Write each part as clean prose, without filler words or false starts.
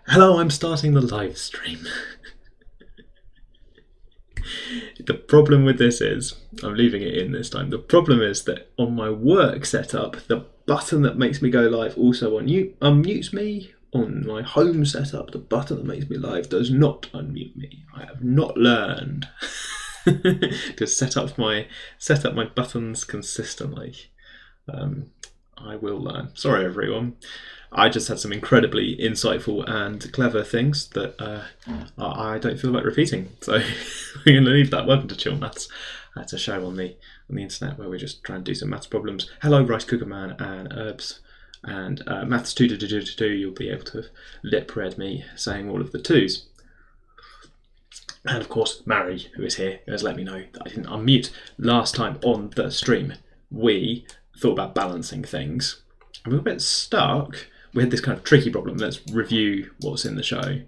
Hello, I'm starting the live stream. The problem with this is, I'm leaving it in this time. The problem is that on my work setup, the button that makes me go live also unmutes me. On my home setup, the button that makes me live does not unmute me. I have not learned to set up my buttons consistently. I will learn. Sorry, everyone. I just had some incredibly insightful and clever things that I don't feel like repeating. So we're going to leave that. Welcome to Chill Maths. That's a show on the internet where we just try and do some maths problems. Hello, Rice Cooker Man and Herbs. And Maths 2, you'll be able to have lip read me saying all of the twos. And of course, Mary, who is here, has let me know that I didn't unmute last time on the stream. We thought about balancing things. And we were a bit stuck. We had this kind of tricky problem. Let's review what's in the show.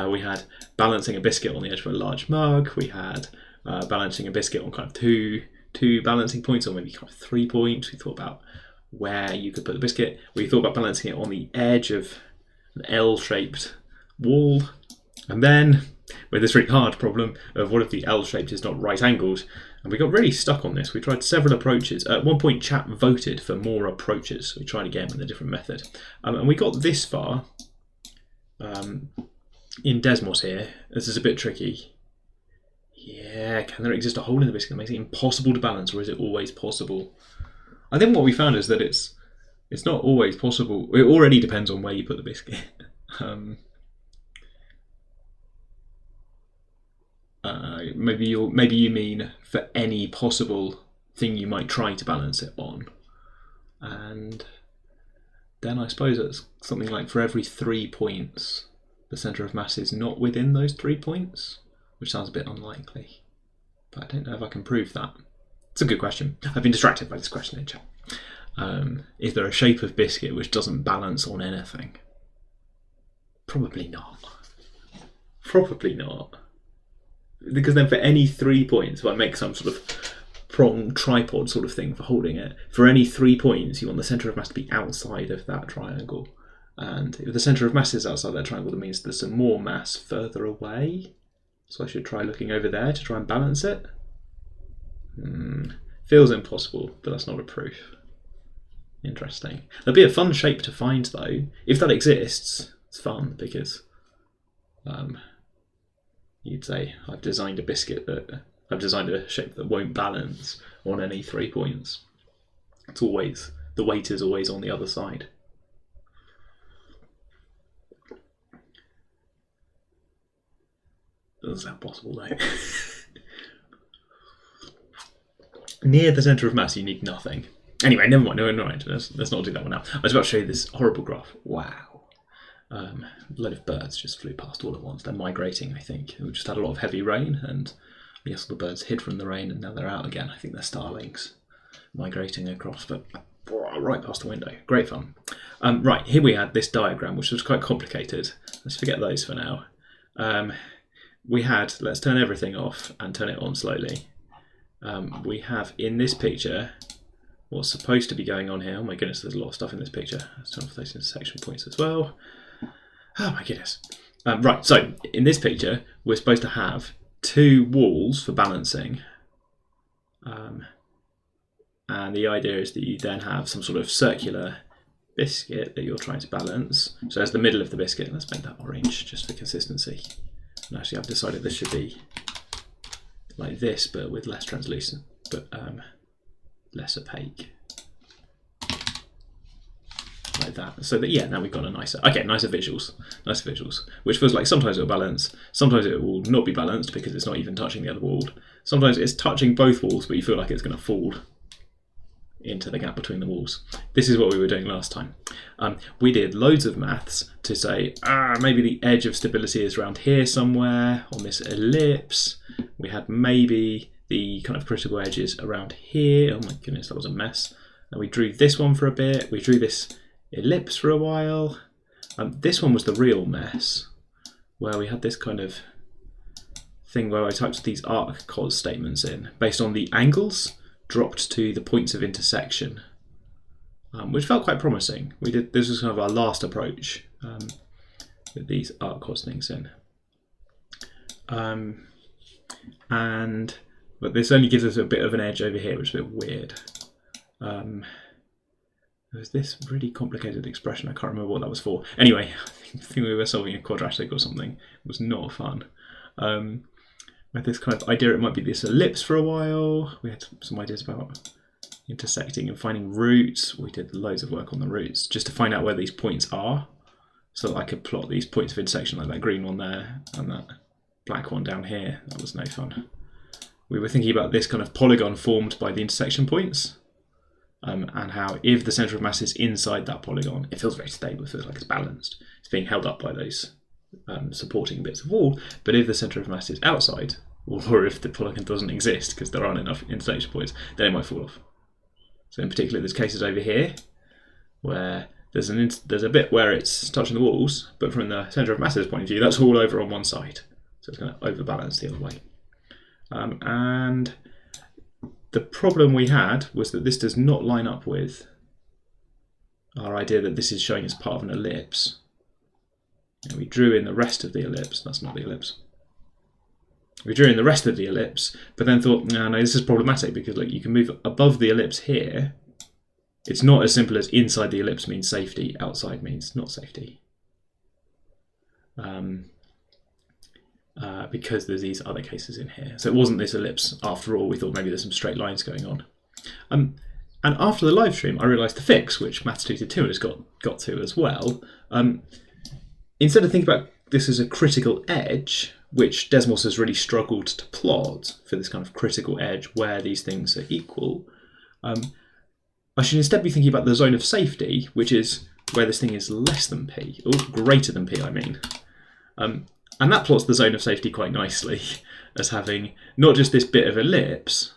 We had balancing a biscuit on the edge of a large mug. We had balancing a biscuit on kind of two balancing points, or maybe kind of 3 points. We thought about where you could put the biscuit. We thought about balancing it on the edge of an L-shaped wall. And then with this really hard problem of what if the L-shaped is not right angled. And we got really stuck on this. We tried several approaches. At one point, chat voted for more approaches. We tried again with a different method. And we got this far in Desmos here. This is a bit tricky. Yeah, can there exist a hole in the biscuit that makes it impossible to balance, or is it always possible? I think what we found is that it's not always possible. It already depends on where you put the biscuit. Maybe you mean for any possible thing you might try to balance it on, and then I suppose it's something like for every 3 points, the centre of mass is not within those 3 points, which sounds a bit unlikely, but I don't know if I can prove that. It's a good question. I've been distracted by this question in chat. Is there a shape of biscuit which doesn't balance on anything? Probably not. Probably not. Because then for any 3 points, if I make some sort of prong tripod sort of thing for holding it, for any 3 points, you want the centre of mass to be outside of that triangle. And if the centre of mass is outside that triangle, that means there's some more mass further away. So I should try looking over there to try and balance it. Feels impossible, but that's not a proof. Interesting. That'd be a fun shape to find, though. If that exists, it's fun, because you'd say, I've designed a shape that won't balance on any 3 points. It's always, the weight is always on the other side. Doesn't sound possible, though. Near the centre of mass, you need nothing. Anyway, never mind. No, let's not do that one now. I was about to show you this horrible graph. Wow. A load of birds just flew past all at once. They're migrating, I think. We just had a lot of heavy rain, and I guess the birds hid from the rain, and now they're out again. I think they're starlings migrating across, but right past the window. Great fun. Right, here we had this diagram, which was quite complicated. Let's forget those for now. Let's turn everything off and turn it on slowly. We have in this picture what's supposed to be going on here. Oh my goodness, there's a lot of stuff in this picture. Let's turn off those intersection points as well. Oh my goodness. Right, so in this picture, we're supposed to have 2 walls for balancing. And the idea is that you then have some sort of circular biscuit that you're trying to balance. So as the middle of the biscuit, let's make that orange just for consistency. And actually I've decided this should be like this, but with less translucent, but less opaque. Like that. So that, yeah, now we've got nicer visuals. Nicer visuals. Which feels like sometimes it'll balance, sometimes it will not be balanced because it's not even touching the other wall. Sometimes it's touching both walls, but you feel like it's going to fall into the gap between the walls. This is what we were doing last time. We did loads of maths to say, maybe the edge of stability is around here somewhere on this ellipse. We had maybe the kind of critical edges around here. Oh my goodness, that was a mess. And we drew this one for a bit. We drew this ellipse for a while. This one was the real mess, where we had this kind of thing where I typed these arc-cos statements in based on the angles dropped to the points of intersection, which felt quite promising. This was kind of our last approach. with these arc costings in. But this only gives us a bit of an edge over here, which is a bit weird. There's this really complicated expression, I can't remember what that was for. Anyway, I think we were solving a quadratic or something. It was not fun. We had this kind of idea it might be this ellipse for a while. We had some ideas about intersecting and finding roots. We did loads of work on the roots just to find out where these points are, so that I could plot these points of intersection like that green one there and that black one down here. That was no fun. We were thinking about this kind of polygon formed by the intersection points, and how if the centre of mass is inside that polygon, it feels very stable, it feels like it's balanced. It's being held up by those supporting bits of wall, but if the centre of mass is outside, or if the polygon doesn't exist because there aren't enough intersection points, then it might fall off. So in particular, there's cases over here where there's a bit where it's touching the walls, but from the centre of mass's point of view, that's all over on one side. So it's going to overbalance the other way. And the problem we had was that this does not line up with our idea that this is showing as part of an ellipse. And we drew in the rest of the ellipse. That's not the ellipse. We drew in the rest of the ellipse, but then thought, no, this is problematic because like you can move above the ellipse here. It's not as simple as inside the ellipse means safety, outside means not safety. Because there's these other cases in here. So it wasn't this ellipse after all. We thought maybe there's some straight lines going on. And after the live stream, I realised the fix, which Maths Tutor 2 has got to as well. Instead of thinking about this as a critical edge, which Desmos has really struggled to plot for this kind of critical edge where these things are equal, I should instead be thinking about the zone of safety, which is where this thing is less than p, or greater than p, I mean. And that plots the zone of safety quite nicely as having not just this bit of ellipse,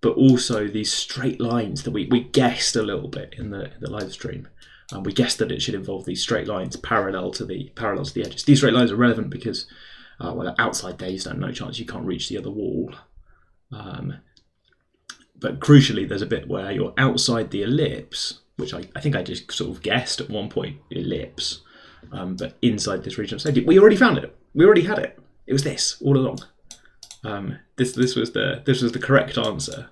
but also these straight lines that we guessed a little bit in the live stream. We guessed that it should involve these straight lines parallel to the edges. These straight lines are relevant because, well, outside there you stand no chance, you can't reach the other wall. But crucially, there's a bit where you're outside the ellipse, which I think I just sort of guessed at one point, ellipse, but inside this region of safety. We already found it. We already had it. It was this all along. This was the correct answer.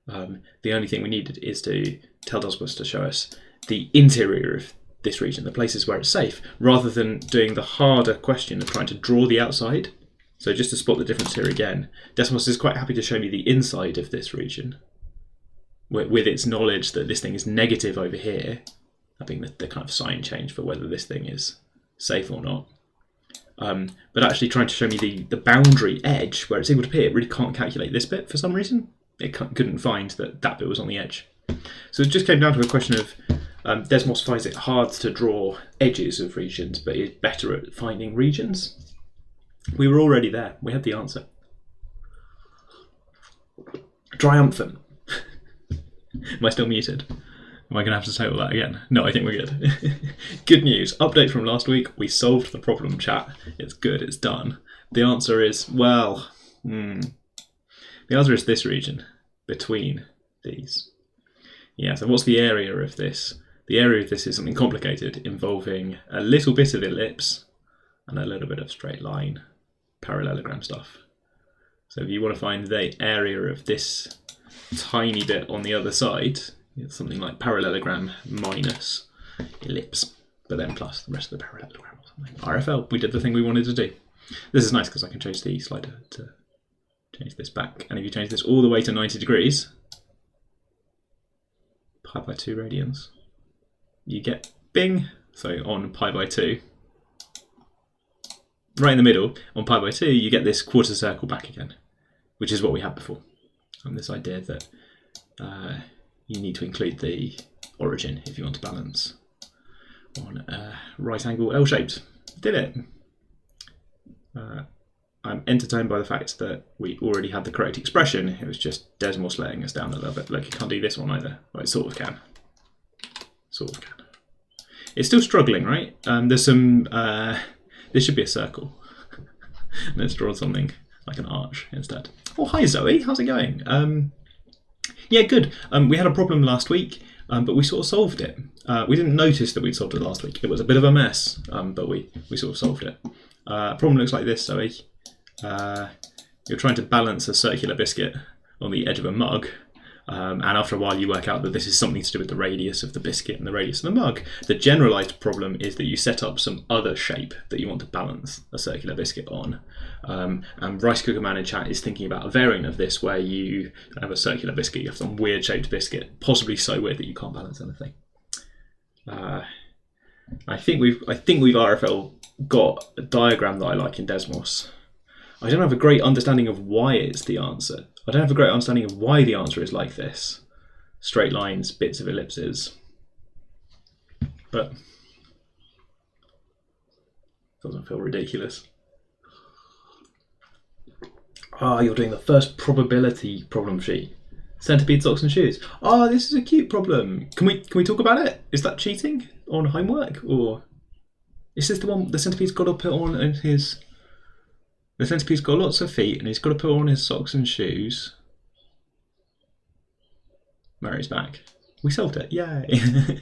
The only thing we needed is to tell Desmos to show us the interior of this region, the places where it's safe, rather than doing the harder question of trying to draw the outside. So just to spot the difference here again, Desmos is quite happy to show me the inside of this region, with its knowledge that this thing is negative over here, that being the kind of sign change for whether this thing is safe or not. But actually trying to show me the boundary edge where it's equal to p, it really can't calculate this bit for some reason. It couldn't find that bit was on the edge. So it just came down to a question of Desmos finds it hard to draw edges of regions, but is better at finding regions. We were already there. We had the answer. Triumphant. Am I still muted? Am I going to have to say all that again? No, I think we're good. Good news. Update from last week. We solved the problem, chat. It's good. It's done. The answer is, well, the answer is this region between these. Yeah, so what's the area of this? The area of this is something complicated involving a little bit of ellipse and a little bit of straight line parallelogram stuff. So if you want to find the area of this tiny bit on the other side, it's something like parallelogram minus ellipse, but then plus the rest of the parallelogram or something. RFL, we did the thing we wanted to do. This is nice because I can change the slider to change this back. And if you change this all the way to 90 degrees, pi by 2 radians, you get bing. So on pi by 2, right in the middle, on pi by 2, you get this quarter circle back again, which is what we had before. And this idea that you need to include the origin if you want to balance on a right angle L-shaped. Did it. I'm entertained by the fact that we already had the correct expression. It was just Desmos letting us down a little bit. Look, you can't do this one either. Well, it sort of can. Sort of can. It's still struggling, right? There's some... this should be a circle. Let's draw something like an arch instead. Oh, hi Zoe. How's it going? Yeah, good. We had a problem last week. but we sort of solved it. We didn't notice that we'd solved it last week. It was a bit of a mess, but we sort of solved it. Problem looks like this, Zoe. You're trying to balance a circular biscuit on the edge of a mug, and after a while you work out that this is something to do with the radius of the biscuit and the radius of the mug. The generalised problem is that you set up some other shape that you want to balance a circular biscuit on. And Rice Cooker Man in chat is thinking about a variant of this where you have a circular biscuit, you have some weird shaped biscuit, possibly so weird that you can't balance anything. I think we've RFL got a diagram that I like in Desmos. I don't have a great understanding of why it's the answer. I don't have a great understanding of why the answer is like this. Straight lines, bits of ellipses. But it doesn't feel ridiculous. You're doing the first probability problem sheet. Centipede, socks and shoes. This is a cute problem. Can we talk about it? Is that cheating on homework? Or is this the one the centipede's got to put on in his... The centipede's got lots of feet and he's got to put on his socks and shoes. Mary's back. We solved it. Yay.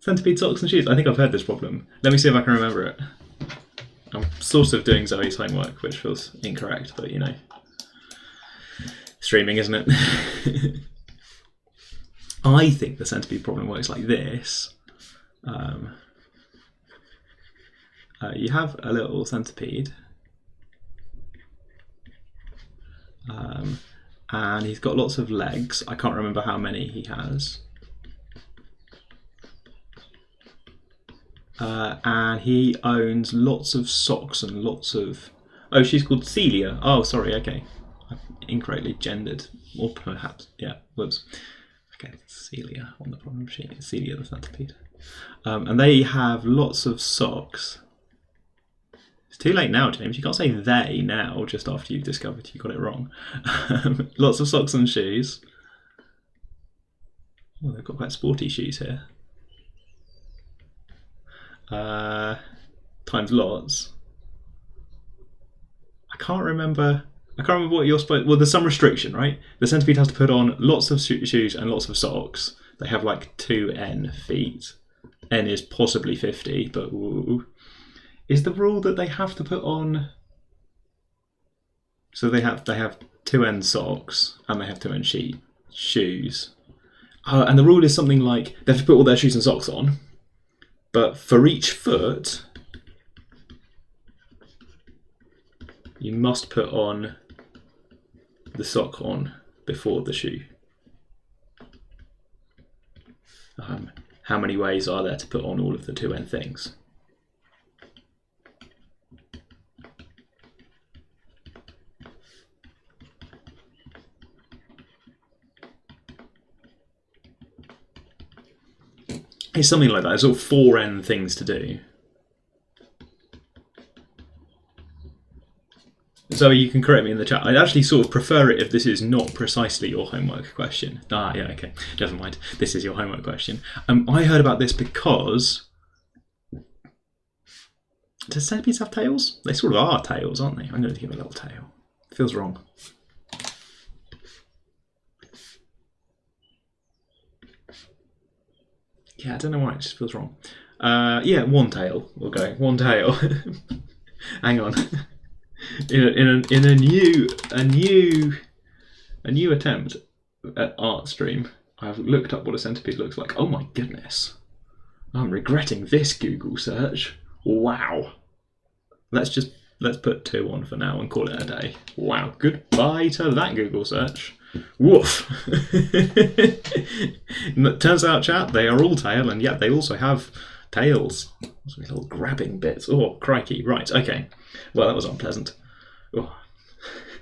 Centipede, socks and shoes. I think I've heard this problem. Let me see if I can remember it. I'm sort of doing Zoe's homework, which feels incorrect, but you know. Streaming, isn't it? I think the centipede problem works like this. You have a little centipede. And he's got lots of legs. I can't remember how many he has. And he owns lots of socks and lots of... Oh, she's called Celia. Oh, sorry, okay. I've incorrectly gendered. Or perhaps, yeah, whoops. Okay, Celia on the problem sheet. Celia the centipede. And they have lots of socks. It's too late now, James. You can't say they now, just after you've discovered you got it wrong. Lots of socks and shoes. Oh, they've got quite sporty shoes here. Times lots. I can't remember what you're supposed... Well, there's some restriction, right? The centipede has to put on lots of shoes and lots of socks. They have like 2n feet. N is possibly 50, but... Ooh. Is the rule that they have to put on... So they have 2n socks and they have 2n shoes. And the rule is something like they have to put all their shoes and socks on, but for each foot you must put on the sock on before the shoe. How many ways are there to put on all of the 2n things? It's something like that. There's all 4n things to do. Zoe, you can correct me in the chat. I'd actually sort of prefer it if this is not precisely your homework question. Yeah, okay. Never mind. This is your homework question. I heard about this because... Does centipedes have tails? They sort of are tails, aren't they? I'm going to give it a little tail. Feels wrong. Yeah, I don't know why, it just feels wrong. Yeah, one tail. We'll go. One tail. Hang on. In a new attempt at art stream, I've looked up what a centipede looks like. Oh my goodness. I'm regretting this Google search. Wow. Let's put 2 on for now and call it a day. Wow. Goodbye to that Google search. Woof. Turns out, chat, they are all tail, and yet they also have tails. Those little grabbing bits. Oh, crikey. Right, okay. Well, that was unpleasant. Oh.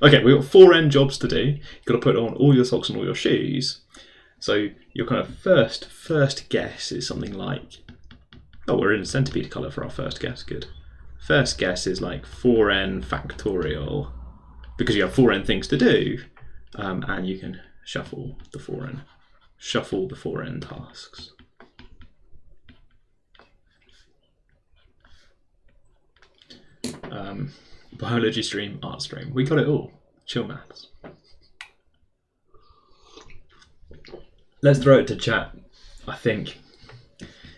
Okay, we've got 4n jobs to do. You've got to put on all your socks and all your shoes. So your kind of first guess is something like... Oh, we're in centipede colour for our first guess. Good. First guess is like 4n factorial, because you have 4n things to do. And you can shuffle the 4n tasks. Biology stream, art stream. We got it all. Chill maths. Let's throw it to chat. I think,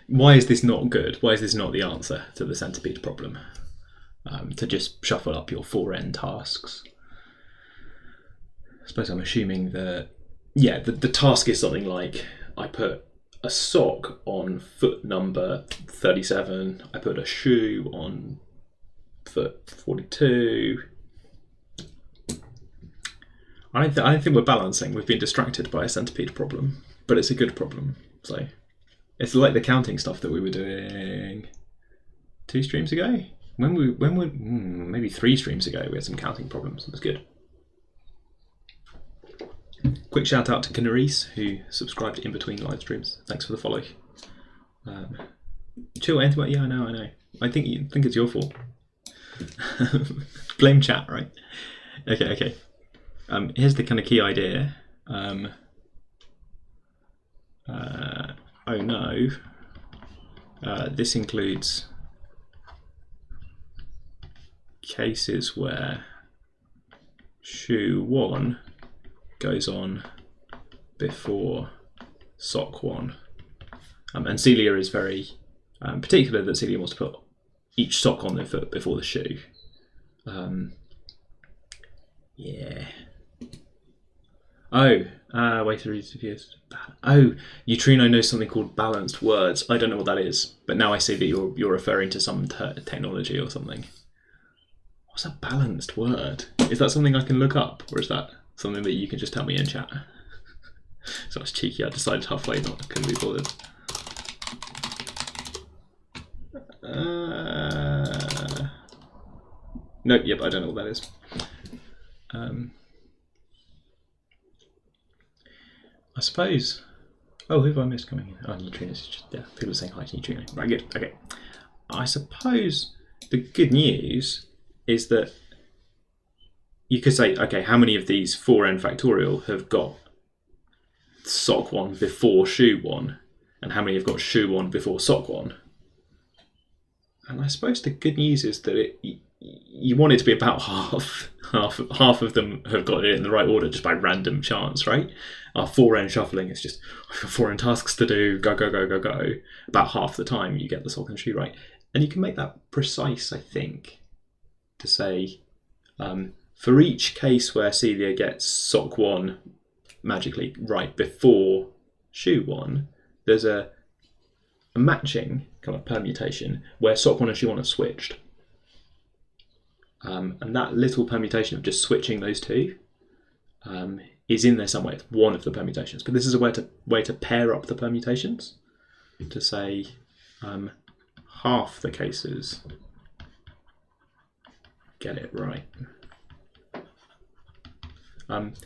why is this not good? Why is this not the answer to the centipede problem? To just shuffle up your 4n tasks. I suppose I'm assuming that, the task is something like, I put a sock on foot number 37, I put a shoe on foot 42. I don't think we're balancing. We've been distracted by a centipede problem, but it's a good problem. So it's like the counting stuff that we were doing 2 streams ago. Maybe 3 streams ago, we had some counting problems. It was good. Quick shout out to Canaris, who subscribed in between live streams. Thanks for the follow. Chill, Antimatter. Yeah, I know. I think it's your fault. Blame chat, right? Okay. Here's the kind of key idea. Oh no. This includes cases where shoe 1 goes on before sock 1. And Celia is very particular that Celia wants to put each sock on their foot before the shoe. Yeah. Way to read reviews. Oh, Neutrino knows something called balanced words. I don't know what that is, but now I see that you're referring to some technology or something. What's a balanced word? Is that something I can look up, or is that something that you can just tell me in chat? So I was cheeky. I decided halfway not couldn't be bothered. Nope. Yep. I don't know what that is. I suppose. Oh, who have I missed coming in? Oh, Neutrinos. People are saying hi to Neutrino. Right, good. Okay. I suppose the good news is that you could say, okay, how many of these 4n factorial have got sock 1 before shoe 1, and how many have got shoe 1 before sock 1? And I suppose the good news is that you want it to be about half of them have got it in the right order just by random chance, right? Our 4n shuffling is just, I've got 4n tasks to do, go. About half the time you get the sock and shoe right. And you can make that precise, I think, to say, for each case where Celia gets sock 1 magically right before shoe 1, there's a matching kind of permutation where sock 1 and shoe 1 are switched. And that little permutation of just switching those two is in there somewhere. It's one of the permutations. But this is a way to pair up the permutations to say half the cases get it right. And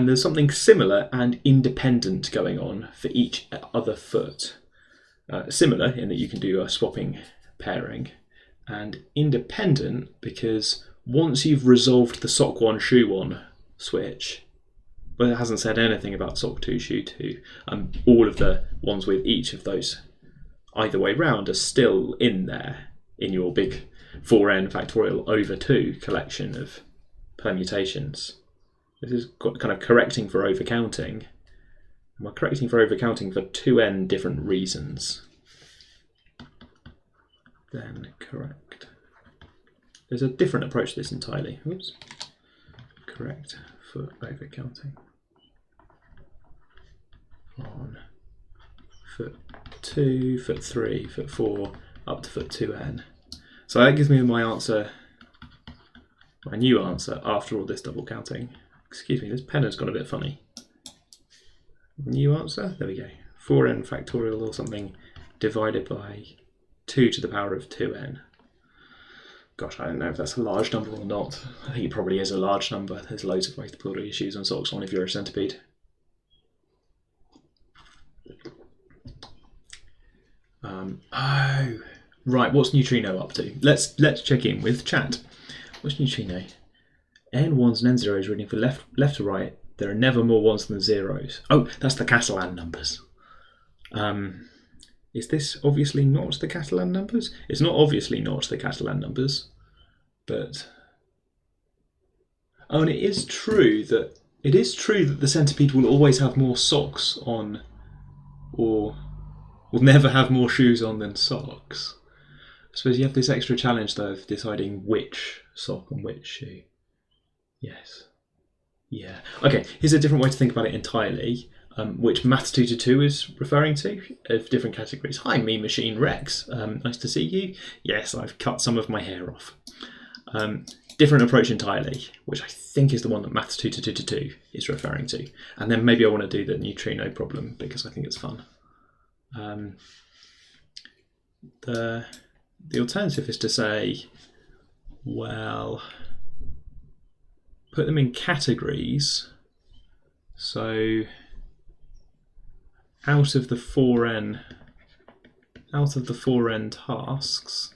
there's something similar and independent going on for each other foot. Similar in that you can do a swapping pairing, and independent because once you've resolved the sock 1, shoe 1 switch, but it hasn't said anything about sock 2, shoe 2, all of the ones with each of those either way round are still in there in your big 4n factorial over 2 collection of permutations. This is kind of correcting for overcounting. And we're correcting for overcounting for 2n different reasons. Then correct. There's a different approach to this entirely. Oops. Correct for overcounting. On foot 2, foot 3, foot 4, up to foot 2n. So that gives me my answer, my new answer after all this double counting. Excuse me, this pen has got a bit funny. New answer, there we go. 4n factorial or something divided by 2 to the power of 2n. Gosh, I don't know if that's a large number or not. I think it probably is a large number. There's loads of ways to put all your shoes and socks on if you're a centipede. Oh, right, what's Neutrino up to? Let's check in with chat. What's Neutrino? N1s and N0s reading for left to right. There are never more 1s than 0s. Oh, that's the Catalan numbers. Is this obviously not the Catalan numbers? It's not obviously not the Catalan numbers, but... Oh, and it is true that the centipede will always have more socks on, or will never have more shoes on than socks. I suppose you have this extra challenge though of deciding which sock and which shoe. Yes. Yeah. Okay, here's a different way to think about it entirely, which Maths Tutor 2 is referring to, of different categories. Hi, me Machine Rex. Nice to see you. Yes, I've cut some of my hair off. Different approach entirely, which I think is the one that Maths Tutor 2 is referring to. And then maybe I want to do the neutrino problem because I think it's fun. The alternative is to say, well, put them in categories. So out of the 4n tasks,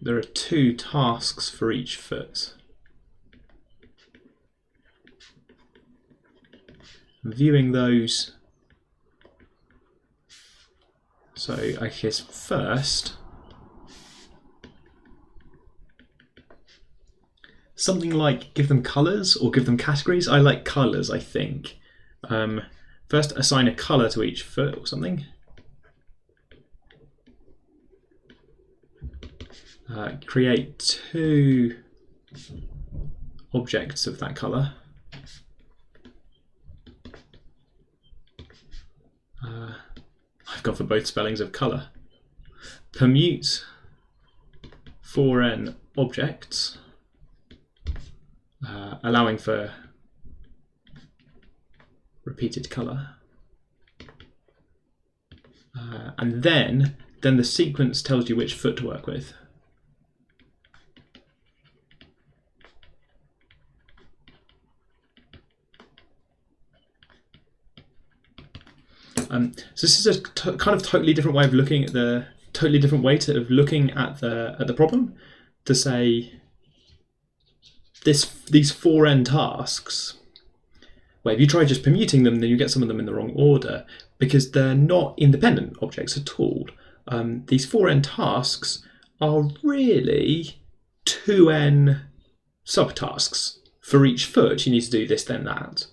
there are 2 tasks for each foot. Viewing those, so I guess first, something like give them colours or give them categories. I like colours, I think. First, assign a colour to each foot or something. Create 2 objects of that colour. I've gone for both spellings of colour. Permute 4n objects, allowing for repeated colour. And then the sequence tells you which foot to work with. So this is a kind of totally different way of looking at the problem. To say these 4n tasks, where if you try just permuting them, then you get some of them in the wrong order because they're not independent objects at all. These 4n tasks are really 2n subtasks. For each foot, you need to do this, then that.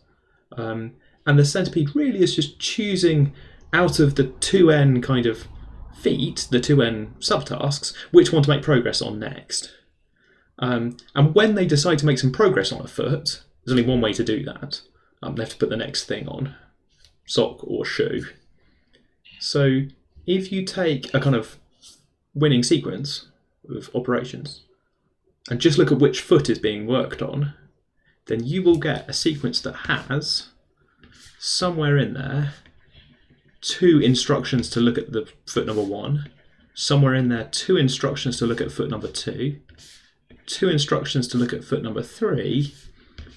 And the centipede really is just choosing out of the 2n kind of feet, the 2n subtasks, which one to make progress on next. And when they decide to make some progress on a foot, there's only one way to do that. They have to put the next thing on, sock or shoe. So if you take a kind of winning sequence of operations and just look at which foot is being worked on, then you will get a sequence that has somewhere in there 2 instructions to look at the foot number 1, somewhere in there 2 instructions to look at foot number 2, 2 instructions to look at foot number 3,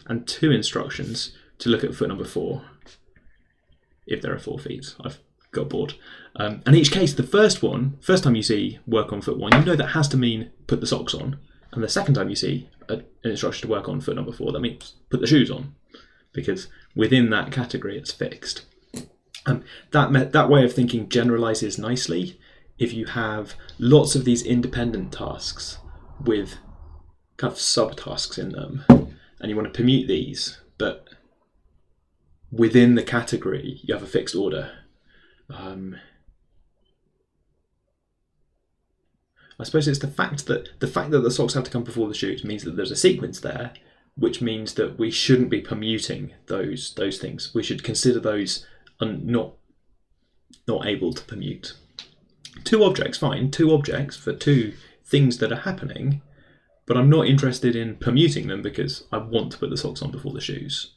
and 2 instructions to look at foot number 4, if there are 4 feet. I've got bored. And in each case, the first time you see work on foot 1, you know that has to mean put the socks on. And the second time you see an instruction to work on foot number 4, that means put the shoes on, because within that category it's fixed. That way of thinking generalizes nicely if you have lots of these independent tasks with kind of subtasks in them, and you want to permute these, but within the category you have a fixed order. I suppose it's the fact that the socks have to come before the shoes means that there's a sequence there, which means that we shouldn't be permuting those things. We should consider those not able to permute. 2 objects, fine. 2 objects for 2 things that are happening, but I'm not interested in permuting them because I want to put the socks on before the shoes.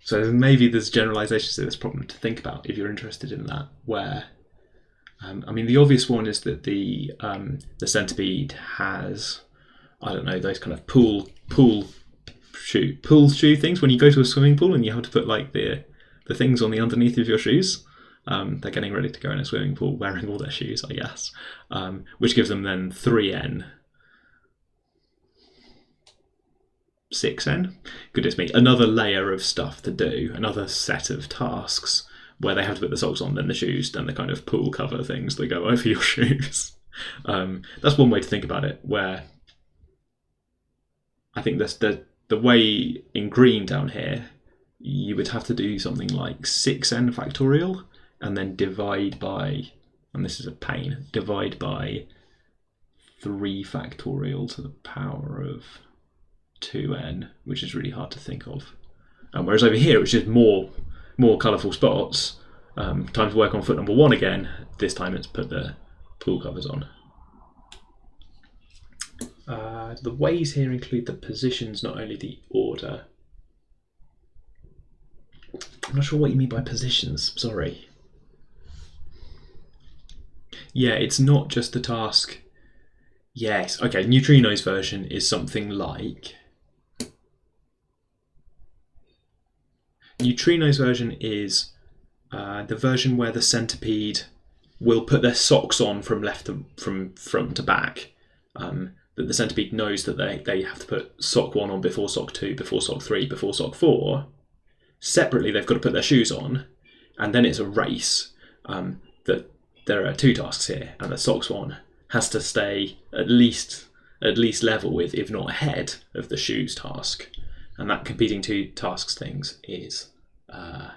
So maybe there's generalizations to this problem to think about if you're interested in that, where I mean, the obvious one is that the centipede has, I don't know, those kind of pool shoe things. When you go to a swimming pool and you have to put like the things on the underneath of your shoes, they're getting ready to go in a swimming pool wearing all their shoes, I guess, which gives them then 3n. 6n? Goodness me, another layer of stuff to do, another set of tasks where they have to put the socks on, then the shoes, then the kind of pool cover things that go over your shoes. That's one way to think about it, where I think the the way in green down here, you would have to do something like 6n factorial and then divide by, and this is a pain, divide by 3 factorial to the power of 2n, which is really hard to think of. Whereas over here, it's just more colourful spots. Time to work on foot number 1 again. This time it's put the pool covers on. The ways here include the positions, not only the order. I'm not sure what you mean by positions, sorry. Yeah, it's not just the task. Yes, okay, Neutrino's version is something like... Neutrino's version is the version where the centipede will put their socks on from front to back. That the centipede knows that they have to put sock 1 on before sock 2, before sock 3, before sock 4. Separately, they've got to put their shoes on, and then it's a race. That there are 2 tasks here, and the socks one has to stay at least level with, if not ahead of the shoes task. And that competing 2 tasks things is a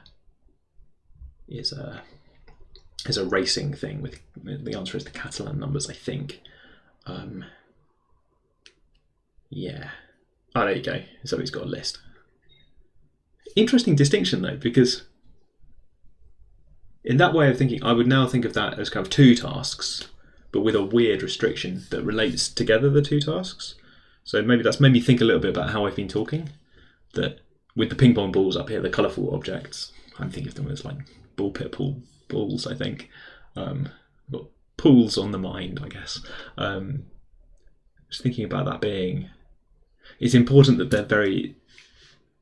racing thing. With the answer is the Catalan numbers, I think. Yeah. Oh, there you go. So he's got a list. Interesting distinction though, because in that way of thinking, I would now think of that as kind of 2 tasks, but with a weird restriction that relates together the 2 tasks. So maybe that's made me think a little bit about how I've been talking. That with the ping pong balls up here, the colourful objects, I'm thinking of them as like ball pit pool balls, I think. I've got pools on the mind, I guess. Just thinking about that being, it's important that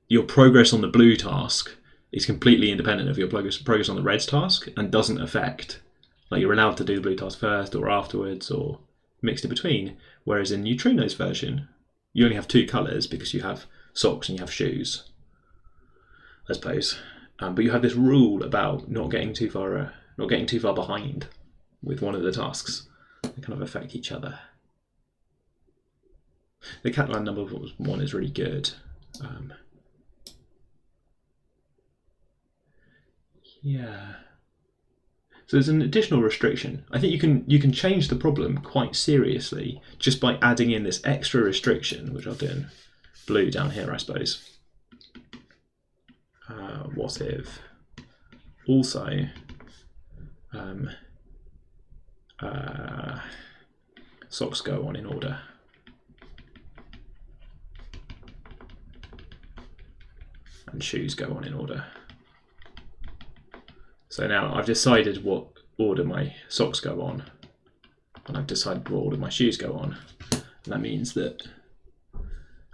your progress on the blue task is completely independent of your progress on the red task and doesn't affect, like you're allowed to do the blue task first or afterwards or mixed in between. Whereas in Neutrino's version, you only have 2 colours because you have socks and you have shoes, I suppose. But you have this rule about not getting too far behind with one of the tasks. They kind of affect each other. The Catalan number 1 is really good. Yeah. So there's an additional restriction. I think you can change the problem quite seriously just by adding in this extra restriction, which I'll do in blue down here, I suppose. What if also socks go on in order? And shoes go on in order. So now I've decided what order my socks go on, and I've decided what order my shoes go on. And that means that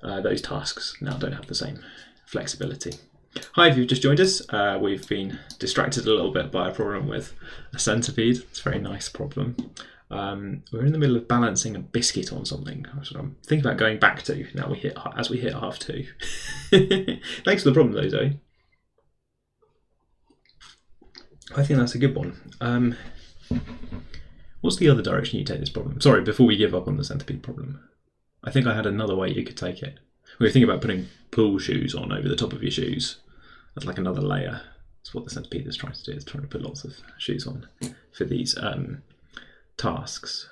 those tasks now don't have the same flexibility. Hi, if you've just joined us, we've been distracted a little bit by a problem with a centipede. It's a very nice problem. We're in the middle of balancing a biscuit on something, which I'm thinking about going back to now as we hit 2:30. Thanks for the problem though, Zoe. I think that's a good one. What's the other direction you take this problem? Sorry, before we give up on the centipede problem. I think I had another way you could take it. We were thinking about putting pool shoes on over the top of your shoes. That's like another layer. That's what the centipede is trying to do. It's trying to put lots of shoes on for these tasks.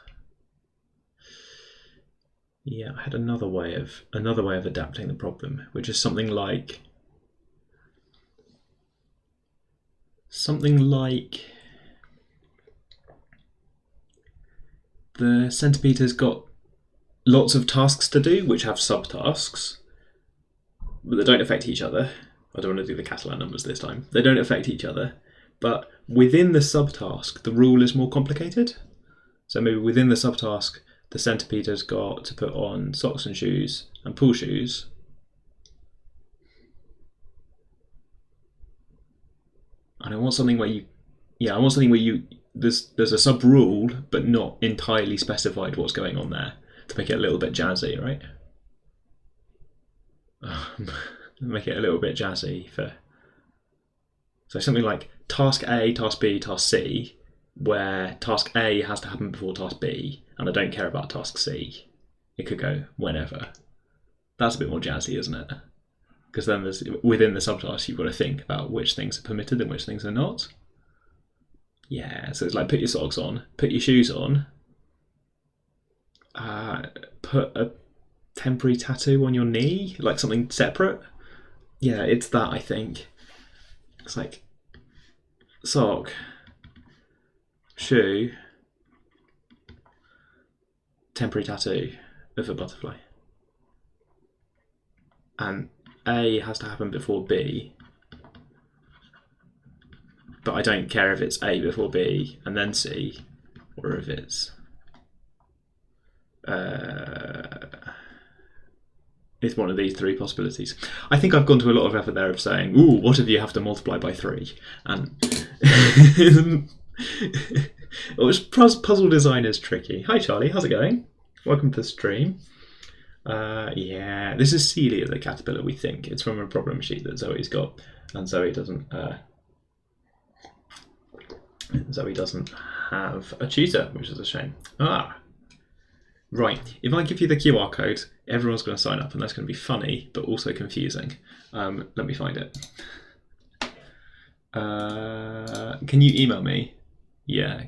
Yeah, I had another way of adapting the problem, which is something like the centipede has got lots of tasks to do, which have subtasks, but they don't affect each other. I don't want to do the Catalan numbers this time. They don't affect each other, but within the subtask, the rule is more complicated. So maybe within the subtask, the centipede has got to put on socks and shoes and pool shoes. And I want something where there's a sub rule, but not entirely specified what's going on there, to make it a little bit jazzy, right? Make it a little bit jazzy so something like task A, task B, task C, where task A has to happen before task B, and I don't care about task C. It could go whenever. That's a bit more jazzy, isn't it? Because then there's, within the subtask, you've got to think about which things are permitted and which things are not. Yeah, so it's like put your socks on, put your shoes on, put a temporary tattoo on your knee, like something separate. Yeah, it's that, I think. It's like sock, shoe, temporary tattoo of a butterfly. And A has to happen before B. But I don't care if it's A before B and then C, or if it's one of these three possibilities. I think I've gone to a lot of effort there of saying, ooh, what if you have to multiply by 3? And puzzle design is tricky. Hi Charlie, how's it going? Welcome to the stream. Yeah, this is Celia the caterpillar, we think. It's from a problem sheet that Zoe's got, and Zoe doesn't have a tutor, which is a shame. Right, if I give you the QR code, everyone's going to sign up, and that's going to be funny, but also confusing. Let me find it. Can you email me? Yeah.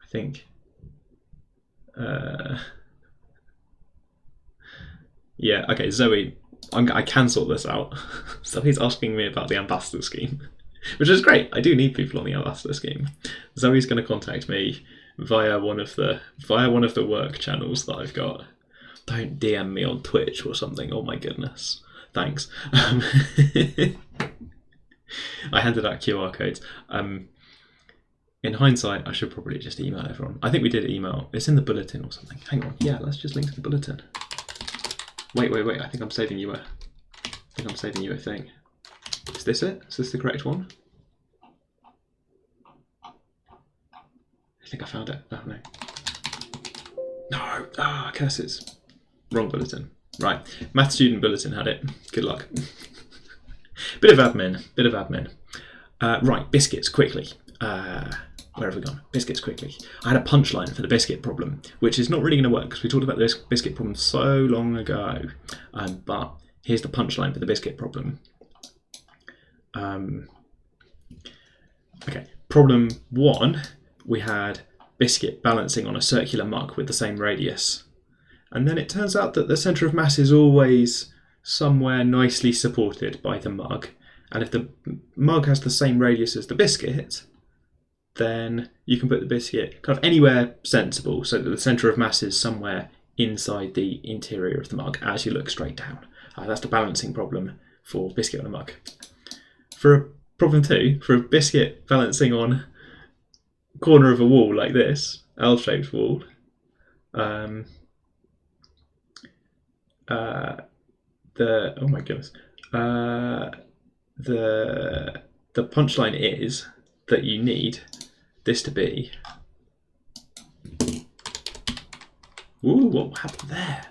I think. Yeah, okay, Zoe, I can sort this out. Zoe's asking me about the ambassador scheme, which is great. I do need people on the ambassador scheme. Zoe's going to contact me via one of the work channels that I've got. Don't DM me on Twitch or something. Oh my goodness. Thanks. I handed out QR codes. In hindsight, I should probably just email everyone. I think we did email. It's in the bulletin or something. Hang on. Yeah, let's just link to the bulletin. Wait. I think I'm saving you a thing. Is this it? Is this the correct one? I think I found it. Oh, no. No. Curses. Wrong bulletin. Right. Math student bulletin had it. Good luck. Bit of admin. Right. Biscuits, quickly. Where have we gone? Biscuits, quickly. I had a punchline for the biscuit problem, which is not really going to work because we talked about this biscuit problem so long ago. But here's the punchline for the biscuit problem. Okay. Problem 1. We had biscuit balancing on a circular mug with the same radius. And then it turns out that the centre of mass is always somewhere nicely supported by the mug. And if the mug has the same radius as the biscuit, then you can put the biscuit kind of anywhere sensible so that the centre of mass is somewhere inside the interior of the mug as you look straight down. That's the balancing problem for biscuit on a mug. For problem 2, for a biscuit balancing on corner of a wall like this, L-shaped wall, oh my goodness, the punchline is that you need this to be. Ooh, what happened there?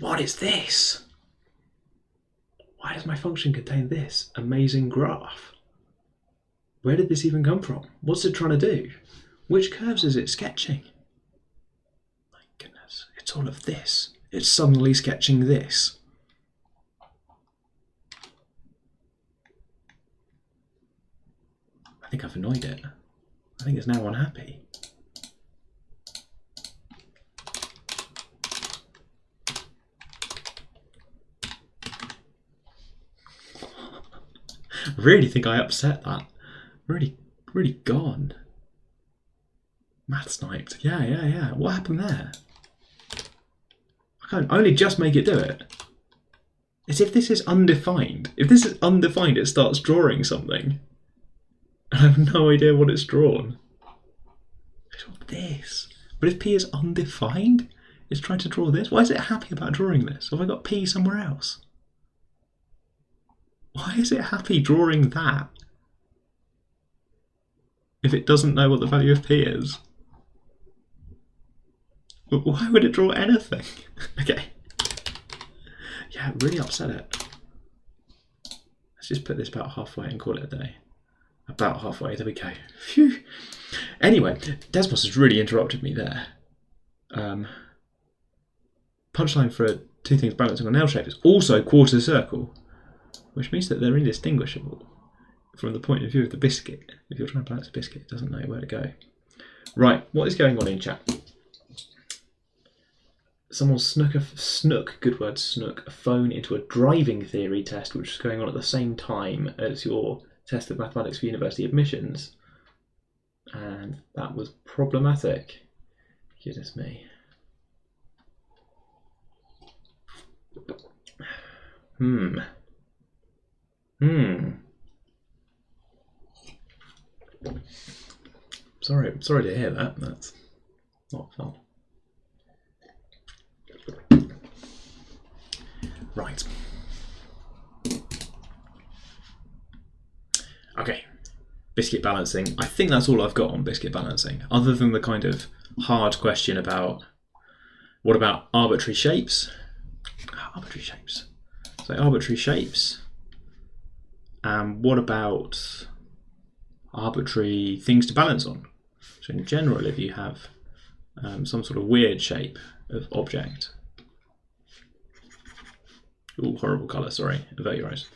What is this? Why does my function contain this amazing graph? Where did this even come from? What's it trying to do? Which curves is it sketching? My goodness, it's all of this. It's suddenly sketching this. I think I've annoyed it. I think it's now unhappy. I really think I upset that. Really gone. Math sniped. Yeah. What happened there? I can't only just make it do it. As if this is undefined. If this is undefined, it starts drawing something. I have no idea what it's drawn. It's all this. But if P is undefined, it's trying to draw this. Why is it happy about drawing this? Have I got P somewhere else? Why is it happy drawing that? If it doesn't know what the value of P is. Why would it draw anything? Okay. Yeah, it really upset it. Let's just put this about halfway and call it a day. About halfway, there we go. Phew. Anyway, Desmos has really interrupted me there. punchline for two things balancing on an L shape is also quarter circle, which means that they're indistinguishable from the point of view of the biscuit. If you're trying to balance a biscuit, it doesn't know where to go. Right, what is going on in chat? Someone snuck, good word, snuck a phone into a driving theory test, which is going on at the same time as your test of mathematics for university admissions. And that was problematic. Goodness me. Sorry to hear that. That's not fun. Right. Okay. Biscuit balancing. I think that's all I've got on biscuit balancing, other than the kind of hard question about what about arbitrary shapes? Arbitrary shapes. So arbitrary shapes. And what about arbitrary things to balance on? So in general, if you have some sort of weird shape of object. Oh, horrible colour, sorry, avert your eyes.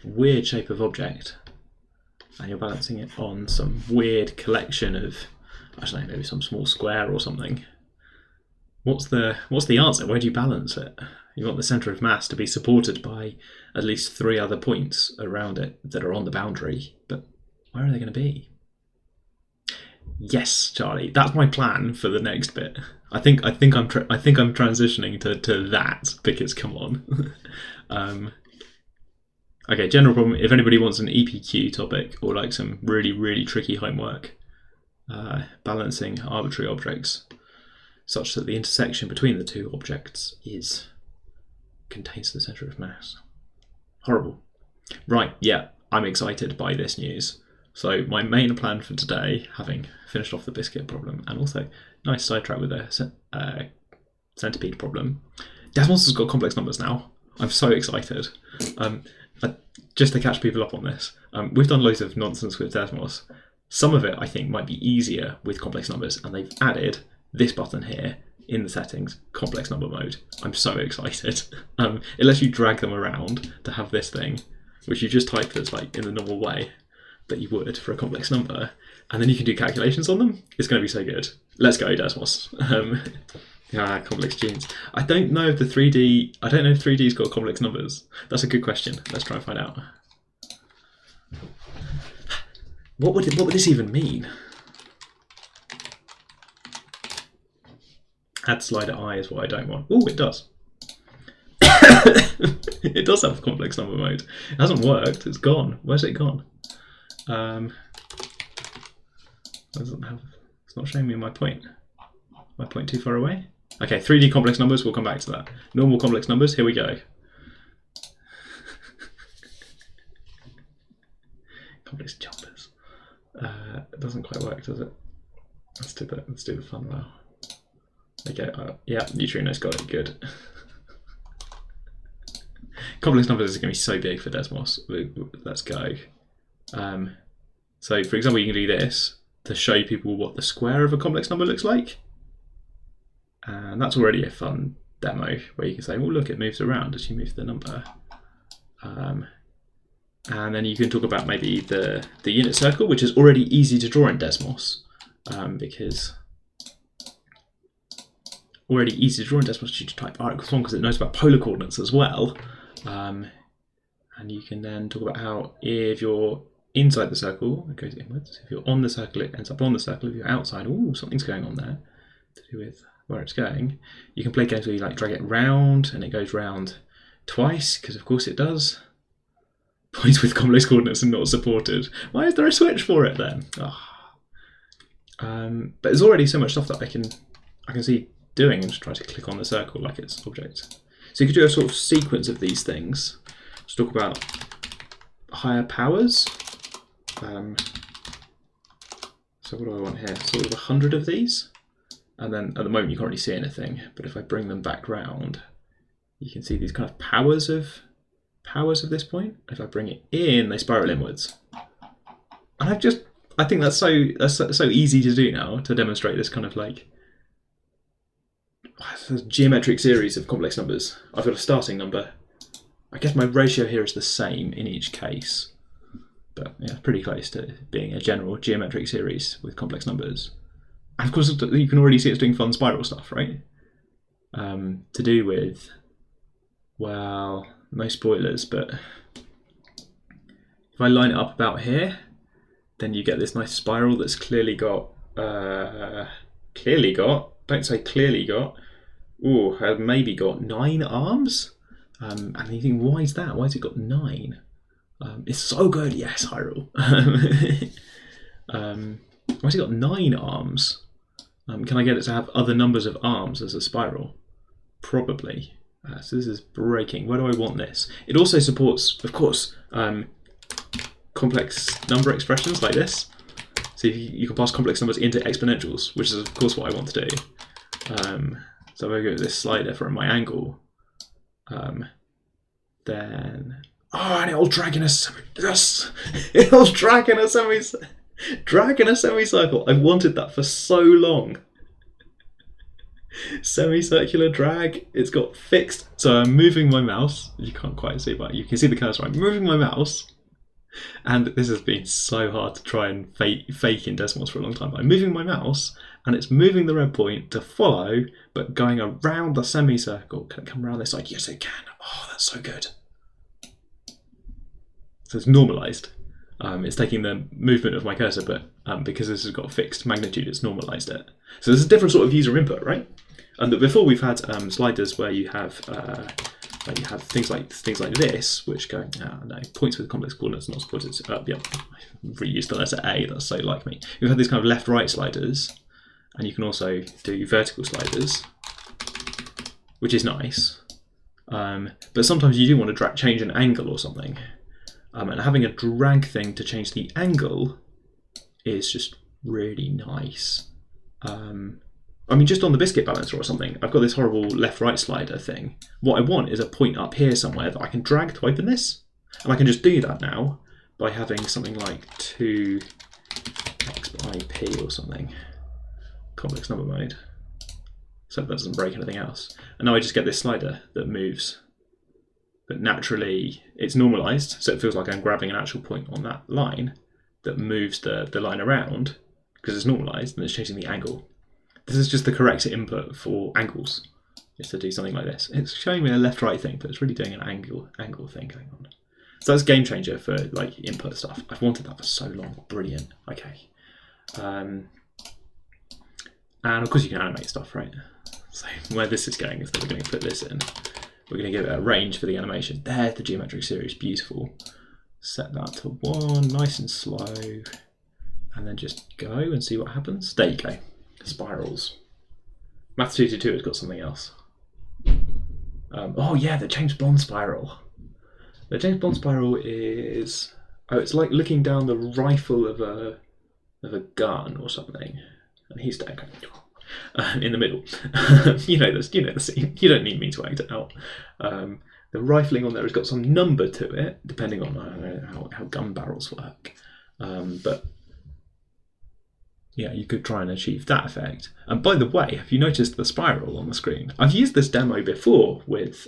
Weird shape of object, and you're balancing it on some weird collection of, I don't know, maybe some small square or something. What's the answer? Where do you balance it? You want the centre of mass to be supported by at least 3 other points around it that are on the boundary, but where are they going to be? Yes, Charlie, that's my plan for the next bit. I think I'm transitioning to that because come on. Okay, general problem. If anybody wants an EPQ topic or like some really tricky homework, balancing arbitrary objects such that the intersection between the two objects contains the centre of mass. Horrible. Right, yeah, I'm excited by this news. So my main plan for today, having finished off the biscuit problem, and also nice sidetrack with the centipede problem, Desmos has got complex numbers now. I'm so excited. Just to catch people up on this, we've done loads of nonsense with Desmos. Some of it I think might be easier with complex numbers, and they've added this button here in the settings, complex number mode. I'm so excited. It lets you drag them around to have this thing, which you just type as like in the normal way that you would for a complex number, and then you can do calculations on them. It's going to be so good. Let's go, Desmos. Complex genes. I don't know if 3D's got complex numbers. That's a good question. Let's try and find out. What would this even mean? Add slider I is what I don't want. Oh, it does. It does have complex number mode. It hasn't worked. It's gone. Where's it gone? It's not showing me my point. My point too far away? Okay, 3D complex numbers, we'll come back to that. Normal complex numbers, here we go. Complex jumpers. It doesn't quite work, does it? Let's do the fun now. Okay, yeah, neutrinos got it, good. Complex numbers is going to be so big for Desmos. Let's go. So, for example, you can do this to show people what the square of a complex number looks like. And that's already a fun demo where you can say, well, look, it moves around as you move the number. And then you can talk about maybe the unit circle, which is already easy to draw in Desmos, because already easy to draw in Desmos, you just type r equals 1 because it knows about polar coordinates as well. And you can then talk about how if you're inside the circle, it goes inwards. If you're on the circle, it ends up on the circle. If you're outside, oh, something's going on there to do with where it's going. You can play games where you like drag it round and it goes round twice, because of course it does. Points with complex coordinates and not supported. Why is there a switch for it then? Oh. But there's already so much stuff that I can see doing and just try to click on the circle like it's object. So you could do a sort of sequence of these things. Let's talk about higher powers. So what do I want here? Sort of 100 of these. And then at the moment you can't really see anything, but if I bring them back round, you can see these kind of powers of this point. If I bring it in, they spiral inwards. And I think that's so easy to do now, to demonstrate this kind of like a geometric series of complex numbers. I've got a starting number. I guess my ratio here is the same in each case, but yeah, pretty close to being a general geometric series with complex numbers. And of course, you can already see it's doing fun spiral stuff, right? To do with, well, no spoilers, but if I line it up about here, then you get this nice spiral that's clearly got, don't say clearly got, has maybe got 9 arms. And you think, why is that? Why has it got 9? It's so good. Yes, Hyrule. Why has it got 9 arms? Can I get it to have other numbers of arms as a spiral? Probably. So this is breaking. Where do I want this? It also supports, of course, complex number expressions like this. So you can pass complex numbers into exponentials, which is of course what I want to do. So if I go to this slider for my angle, then and it'll drag in a semicircle. I've wanted that for so long. Semicircular drag. It's got fixed. So I'm moving my mouse. You can't quite see, but you can see the cursor. I'm moving my mouse. And this has been so hard to try and fake in Desmos for a long time. I'm moving my mouse, and it's moving the red point to follow, but going around the semicircle. Can it come around this side? Yes, it can. Oh, that's so good. So it's normalized. It's taking the movement of my cursor, but because this has got a fixed magnitude, it's normalized it. So there's a different sort of user input, right? And before we've had sliders where you have things like this, which go no, points with complex coordinates not supported. Yeah, I've reused the letter A. That's so like me. We've had these kind of left-right sliders, and you can also do vertical sliders, which is nice. But sometimes you do want to change an angle or something. And having a drag thing to change the angle is just really nice. I mean, just on the biscuit balancer or something, I've got this horrible left-right slider thing. What I want is a point up here somewhere that I can drag to open this. And I can just do that now by having something like 2x by p or something. Complex number mode. So that doesn't break anything else. And now I just get this slider that moves. But naturally, it's normalized, so it feels like I'm grabbing an actual point on that line that moves the line around, because it's normalized and it's changing the angle. This is just the correct input for angles, is to do something like this. It's showing me a left-right thing, but it's really doing an angle thing going on. So that's a game changer for like input stuff. I've wanted that for so long. Brilliant. Okay. And of course you can animate stuff, right? So where this is going is that we're going to put this in. We're going to give it a range for the animation. There's the geometric series, beautiful. Set that to 1, nice and slow. And then just go and see what happens. There you go. Spirals. Math 222 has got something else. Oh yeah, the James Bond spiral. The James Bond spiral is... it's like looking down the rifle of a gun or something. And he's there going... in the middle. you know the scene. You don't need me to act it out. The rifling on there has got some number to it, depending on how gun barrels work. But yeah, you could try and achieve that effect. And by the way, have you noticed the spiral on the screen? I've used this demo before with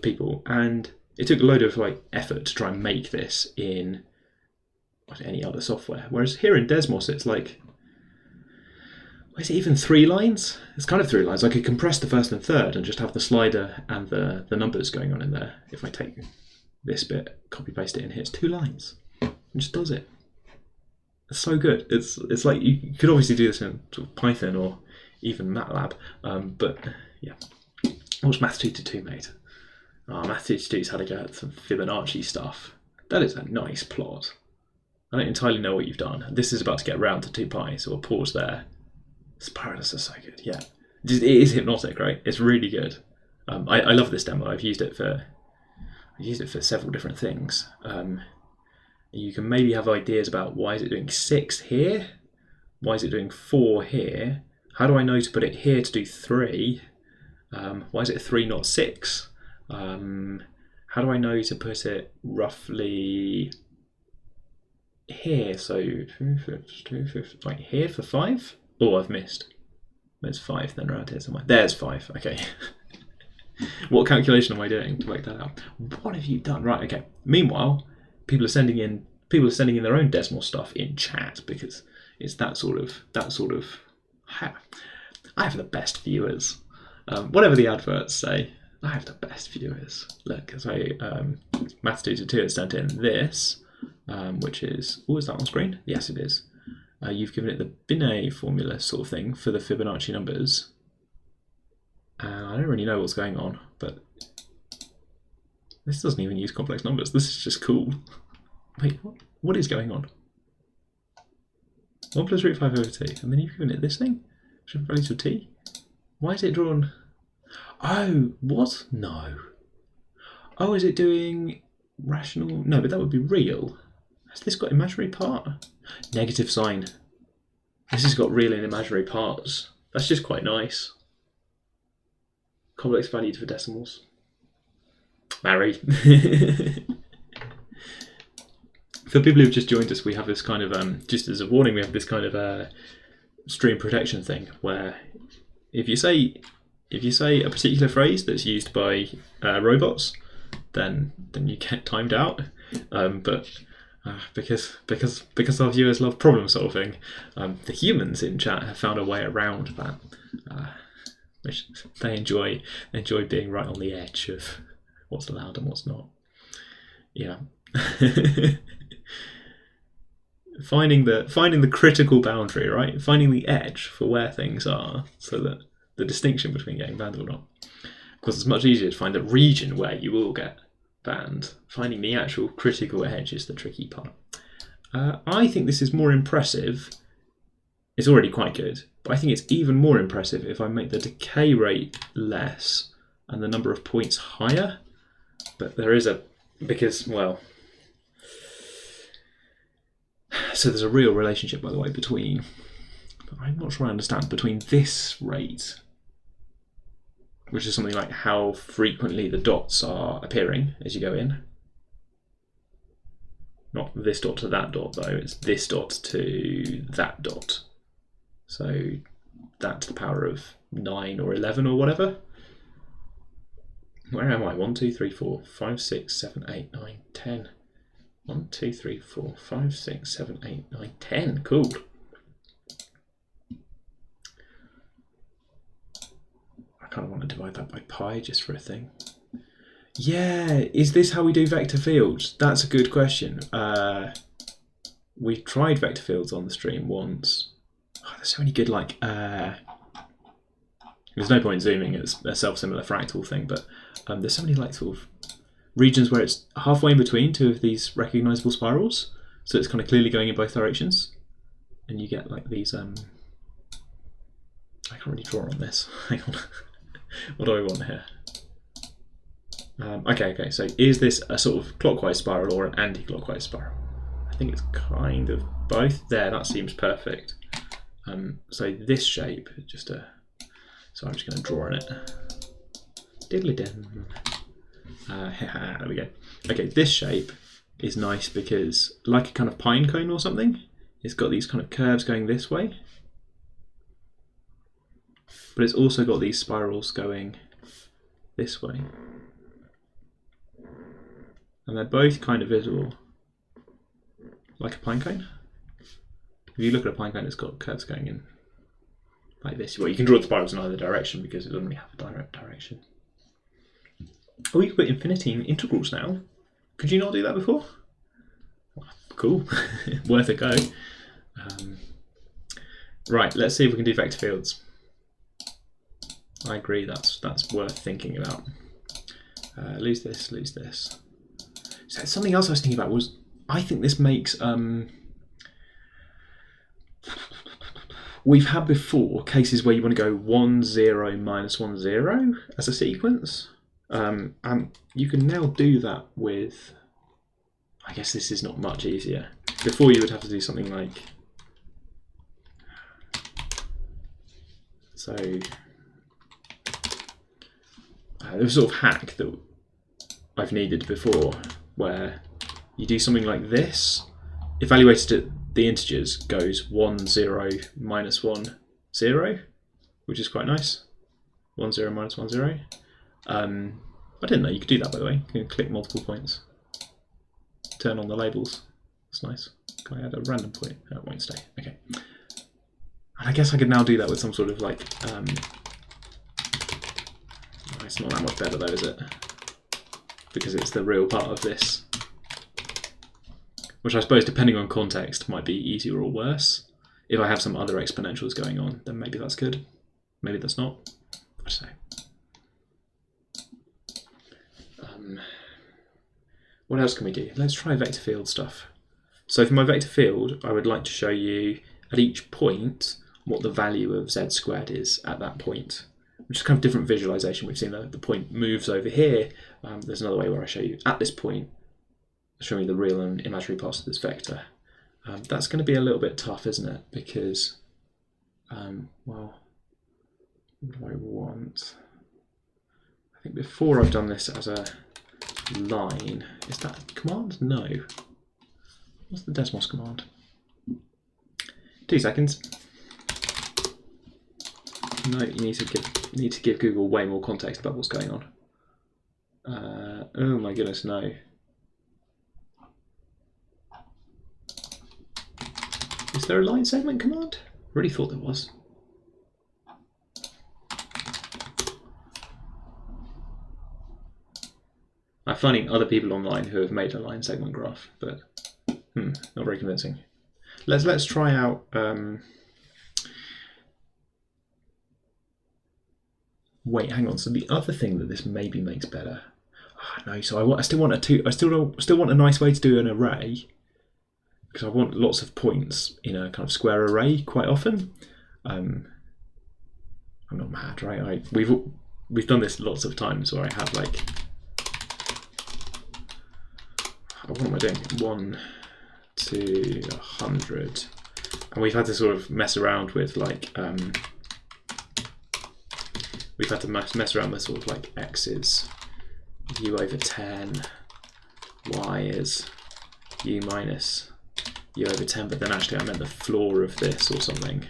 people, and it took a load of effort to try and make this in any other software. Whereas here in Desmos, it's like, is it even 3 lines? It's kind of 3 lines. I could compress the first and third and just have the slider and the numbers going on in there. If I take this bit, copy paste it in here, it's 2 lines. It just does it. It's so good. It's like you could obviously do this in sort of Python or even MATLAB, but yeah. What's Math 222 made? Math 222's had to go at some Fibonacci stuff. That is a nice plot. I don't entirely know what you've done. This is about to get around to 2π, so we'll pause there. Spirals are so good, yeah. It is hypnotic, right? It's really good. I love this demo. I've used it for several different things. You can maybe have ideas about why is it doing 6 here? Why is it doing 4 here? How do I know to put it here to do 3? Why is it 3 not 6? How do I know to put it roughly here? So like here for 5? Oh, I've missed. There's 5 then around here somewhere. There's 5. Okay. What calculation am I doing to work that out? What have you done? Right. Okay. Meanwhile, people are sending in their own Desmos stuff in chat because it's that sort of. I have the best viewers. Whatever the adverts say, I have the best viewers. Look, so Math222 has sent in this, which is. Oh, is that on screen? Yes, it is. You've given it the Binet formula sort of thing for the Fibonacci numbers. I don't really know what's going on, but this doesn't even use complex numbers. This is just cool. Wait, what is going on? 1 plus root 5 over t, and then you've given it this thing? Shift value to t? Why is it drawn? Oh, what? No. Oh, is it doing rational? No, but that would be real. Has this got imaginary part? Negative sign. This has got real and imaginary parts. That's just quite nice. Complex valued for decimals. Marry. For people who've just joined us, we have this kind of, just as a warning, we have this kind of stream protection thing where if you say a particular phrase that's used by robots, then you get timed out. But because our viewers love problem solving, the humans in chat have found a way around that. Which they enjoy being right on the edge of what's allowed and what's not. Yeah. Finding the critical boundary, right? Finding the edge for where things are, so that the distinction between getting banned or not. Of course, it's much easier to find the region where you will get banned. Finding the actual critical edge is the tricky part. I think this is more impressive. It's already quite good, but I think it's even more impressive if I make the decay rate less and the number of points higher. But there is so there's a real relationship, by the way, between, I'm not sure I understand, between this rate, which is something like how frequently the dots are appearing as you go in. Not this dot to that dot, though, it's this dot to that dot. So that to the power of 9 or 11 or whatever. Where am I? 1, 2, 3, 4, 5, 6, 7, 8, 9, 10. 1, 2, 3, 4, 5, 6, 7, 8, 9, 10. Cool. I kind of want to divide that by pi just for a thing. Yeah, is this how we do vector fields? That's a good question. We tried vector fields on the stream once. Oh, there's so many good, like, there's no point zooming, it's a self-similar fractal thing, but there's so many, like, sort of regions where it's halfway in between two of these recognizable spirals, so it's kind of clearly going in both directions, and you get, like, these, I can't really draw on this. Hang on. What do I want here? Okay, so is this a sort of clockwise spiral or an anti-clockwise spiral? I think it's kind of both. There, that seems perfect. So this shape, so I'm just going to draw on it. Diddly-din. There we go. Okay, this shape is nice because, like a kind of pine cone or something, it's got these kind of curves going this way. But it's also got these spirals going this way. And they're both kind of visible, like a pine cone. If you look at a pine cone, it's got curves going in like this. Well, you can draw the spirals in either direction because it doesn't really have a direct direction. Oh, you can put infinity in integrals now. Could you not do that before? Cool, worth a go. Right, let's see if we can do vector fields. I agree, that's worth thinking about. Lose this, lose this. So something else I was thinking about was, I think this makes, we've had before cases where you want to go 1, 0, minus 1, 0 as a sequence. And you can now do that with, I guess this is not much easier. Before you would have to do something like, so there was a sort of hack that I've needed before where you do something like this, evaluated at the integers goes 1, 0, minus 1, 0. which is quite nice. 1, 0, minus 1, 0. I didn't know you could do that, by the way. You can click multiple points. Turn on the labels. That's nice. Can I add a random point? Oh, it won't stay. Okay. And I guess I could now do that with some sort of like... it's not that much better though, is it? Because it's the real part of this. Which I suppose, depending on context, might be easier or worse. If I have some other exponentials going on, then maybe that's good. Maybe that's not. I don't know. What else can we do? Let's try vector field stuff. So for my vector field, I would like to show you at each point what the value of z squared is at that point. Which is kind of different visualization. We've seen that the point moves over here. There's another way where I show you at this point, show me the real and imaginary parts of this vector. That's going to be a little bit tough, isn't it? Because, well, what do I want? I think before I've done this as a line, is that a command? No. What's the Desmos command? 2 seconds. No, you need to give Google way more context about what's going on. Oh my goodness, no. Is there a line segment command? Really thought there was. I'm finding other people online who have made a line segment graph, but not very convincing. Let's try out. Wait, hang on. So the other thing that this maybe makes better. Oh, no, so I still want a nice way to do an array, because I want lots of points in a kind of square array quite often. I'm not mad, right? We've done this lots of times where I have like, what am I doing? 1 to 100, and we've had to sort of mess around with like we've had to mess around with sort of like x is u over 10, y is u minus u over 10, but then actually I meant the floor of this or something.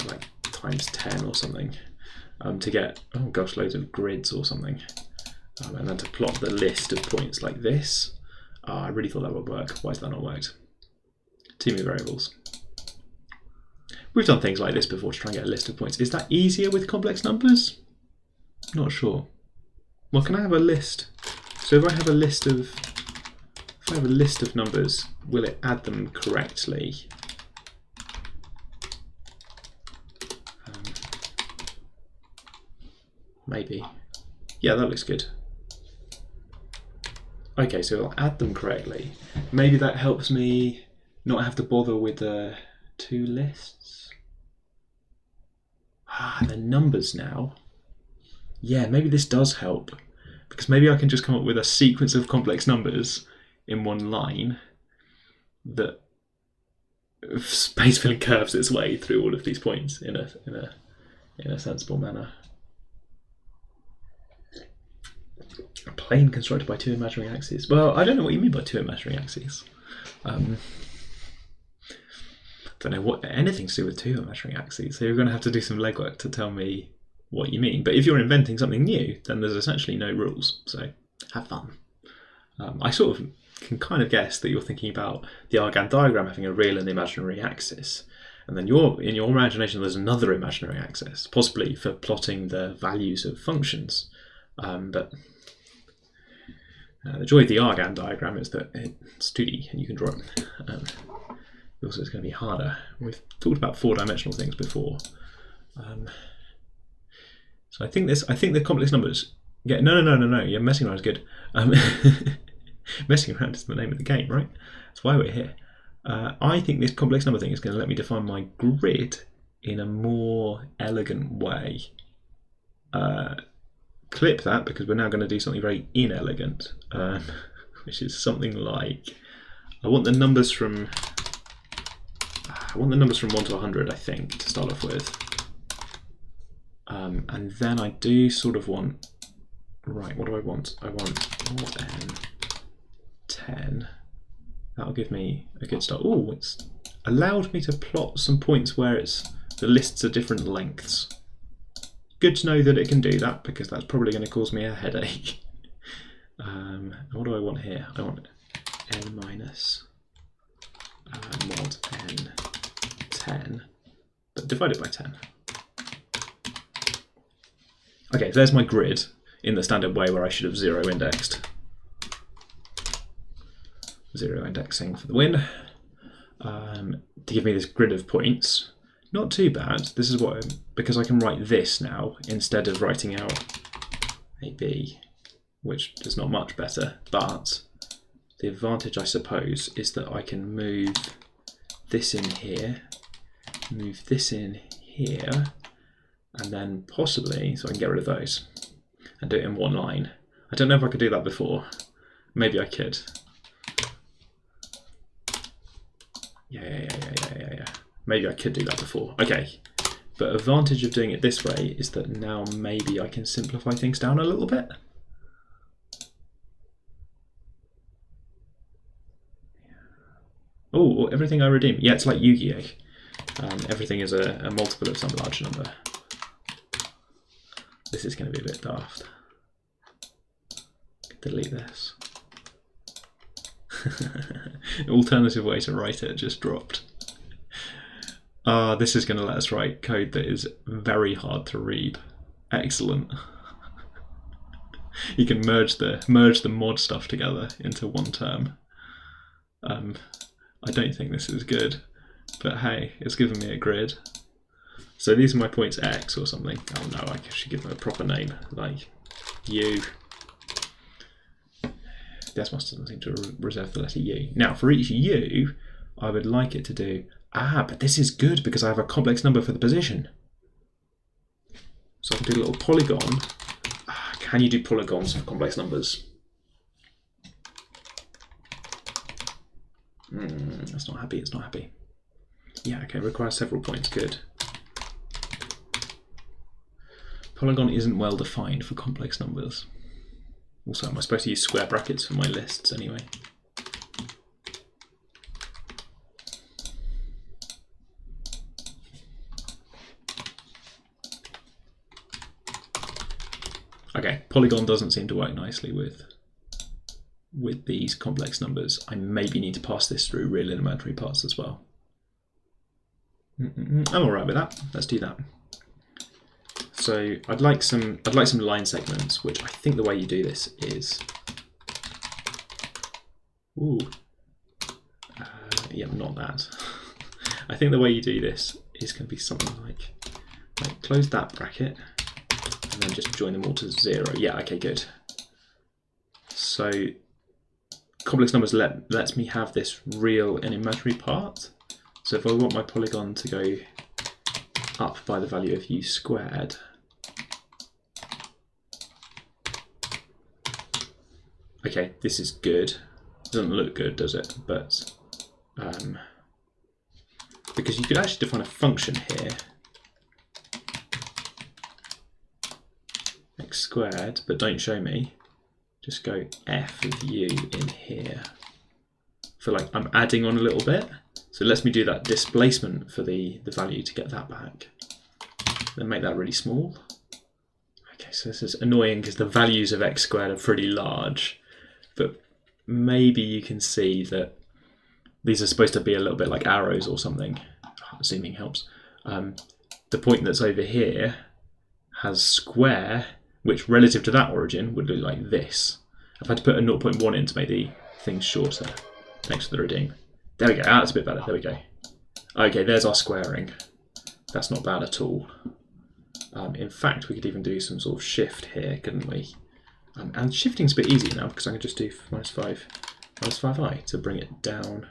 Like times 10 or something, to get, oh gosh, loads of grids or something. And then to plot the list of points like this. I really thought that would work. Why has that not worked? Too many variables. We've done things like this before to try and get a list of points. Is that easier with complex numbers? Not sure. Well, can I have a list? So if I have a list of numbers, will it add them correctly? Maybe. Yeah, that looks good. Okay, so I'll add them correctly. Maybe that helps me not have to bother with the 2 lists. The numbers now. Yeah, maybe this does help, because maybe I can just come up with a sequence of complex numbers in one line that space-filling curves its way through all of these points in a sensible manner. A plane constructed by 2 imaginary axes. Well, I don't know what you mean by 2 imaginary axes. Don't know what anything to do with 2 imaginary axes. So you're going to have to do some legwork to tell me what you mean. But if you're inventing something new, then there's essentially no rules. So have fun. I sort of can kind of guess that you're thinking about the Argand diagram having a real and imaginary axis. And then in your imagination, there's another imaginary axis, possibly for plotting the values of functions. But the joy of the Argand diagram is that it's 2D and you can draw it. Also, it's going to be harder. We've talked about 4-dimensional things before. So I think the complex numbers. Yeah, no. Yeah, messing around is good. Messing around is the name of the game, right? That's why we're here. I think this complex number thing is going to let me define my grid in a more elegant way. Clip that, because we're now going to do something very inelegant, which is something like, I want the numbers from 1 to 100, I think, to start off with. And then I do sort of want, right, what do I want? I want more than 10. That'll give me a good start. Oh, it's allowed me to plot some points where the lists are different lengths. Good to know that it can do that, because that's probably going to cause me a headache. What do I want here? I want n minus mod n 10, but divided by 10. Okay, there's my grid in the standard way where I should have zero indexed. Zero indexing for the win. To give me this grid of points. Not too bad. This is what because I can write this now instead of writing out AB, which is not much better, but the advantage, I suppose, is that I can move this in here, move this in here, and then possibly, so I can get rid of those and do it in one line. I don't know if I could do that before. Maybe I could. Yeah. Maybe I could do that before. Okay, but advantage of doing it this way is that now maybe I can simplify things down a little bit. Oh, everything I redeem. Yeah, it's like Yu-Gi-Oh! Everything is a multiple of some large number. This is going to be a bit daft. Delete this. Alternative way to write it just dropped. This is going to let us write code that is very hard to read. Excellent. You can merge the mod stuff together into one term. I don't think this is good, but hey, it's given me a grid. So these are my points X or something. Oh no, I should give them a proper name, like U. Desmos doesn't seem to reserve the letter U. Now, for each U, I would like it to do, but this is good because I have a complex number for the position. So I can do a little polygon. Can you do polygons for complex numbers? That's not happy, it's not happy. Yeah, okay, requires several points, good. Polygon isn't well defined for complex numbers. Also, am I supposed to use square brackets for my lists anyway? Okay, polygon doesn't seem to work nicely with these complex numbers. I maybe need to pass this through real and imaginary parts as well. I'm all right with that. Let's do that. So I'd like some line segments, which I think the way you do this is, yeah, not that. I think the way you do this is going to be something like close that bracket and then just join them all to 0. Yeah, okay, good. So complex numbers lets me have this real and imaginary part. So if I want my polygon to go up by the value of u squared, okay, this is good. Doesn't look good, does it? But because you could actually define a function here, x squared, but don't show me. Just go f of u in here. For like I'm adding on a little bit, so it lets me do that displacement for the value to get that back. Then make that really small. Okay, so this is annoying because the values of x squared are pretty large, but maybe you can see that these are supposed to be a little bit like arrows or something. Zooming helps. The point that's over here has square, which relative to that origin would look like this. I've had to put a 0.1 in to make the things shorter. Thanks for the redeem. There we go, that's a bit better, there we go. Okay, there's our squaring. That's not bad at all. In fact, we could even do some sort of shift here, couldn't we? And shifting's a bit easier now because I can just do -5i to bring it down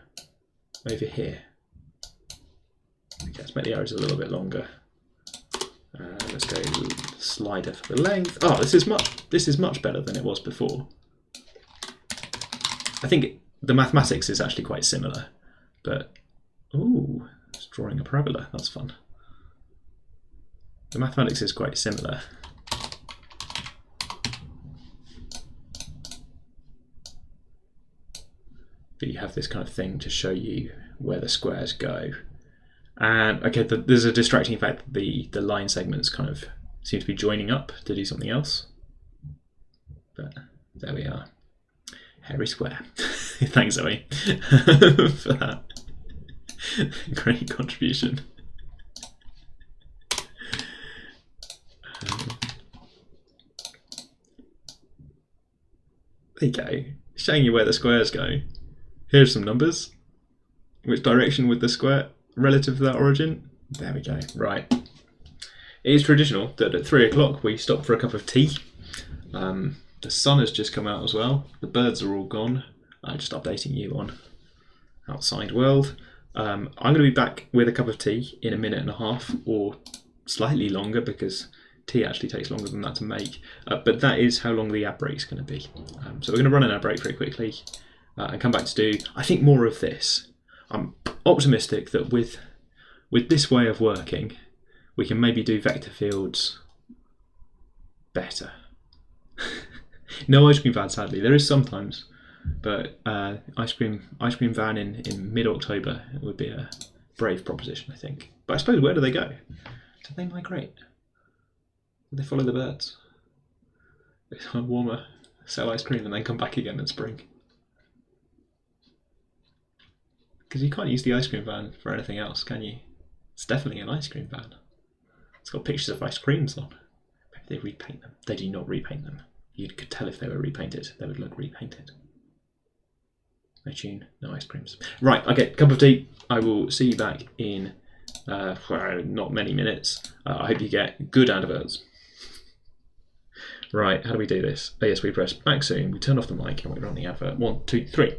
over here. Okay, let's make the arrows a little bit longer. Let's go slider for the length. Oh, this is much better than it was before. I think the mathematics is actually quite similar, but ooh, it's drawing a parabola. That's fun. The mathematics is quite similar. But you have this kind of thing to show you where the squares go. And okay, there's a distracting fact that the line segments kind of seem to be joining up to do something else. But there we are. Hairy square. Thanks, Zoe, for that great contribution. There you go. Showing you where the squares go. Here's some numbers. Which direction would the square relative to that origin? There we go. Right. It is traditional that at 3 o'clock we stop for a cup of tea. The sun has just come out as well. The birds are all gone. Just updating you on outside world. I'm going to be back with a cup of tea in a minute and a half, or slightly longer, because tea actually takes longer than that to make. But that is how long the ad break's going to be. So we're going to run an ad break very quickly and come back to do, I think, more of this. I'm optimistic that with this way of working, we can maybe do vector fields better. No ice cream van, sadly. There is sometimes, but ice cream van in mid-October would be a brave proposition, I think. But I suppose, where do they go? Do they migrate? Do they follow the birds? It's warmer, sell ice cream, and then come back again in spring. Because you can't use the ice cream van for anything else, can you? It's definitely an ice cream van. It's got pictures of ice creams on. Maybe they repaint them. They do not repaint them. You could tell if they were repainted. They would look repainted. No tune, no ice creams. Right, okay, cup of tea. I will see you back in not many minutes. I hope you get good adverts. Right, how do we do this? Oh yes, we press back soon, we turn off the mic, and we run the advert. 1, 2, 3.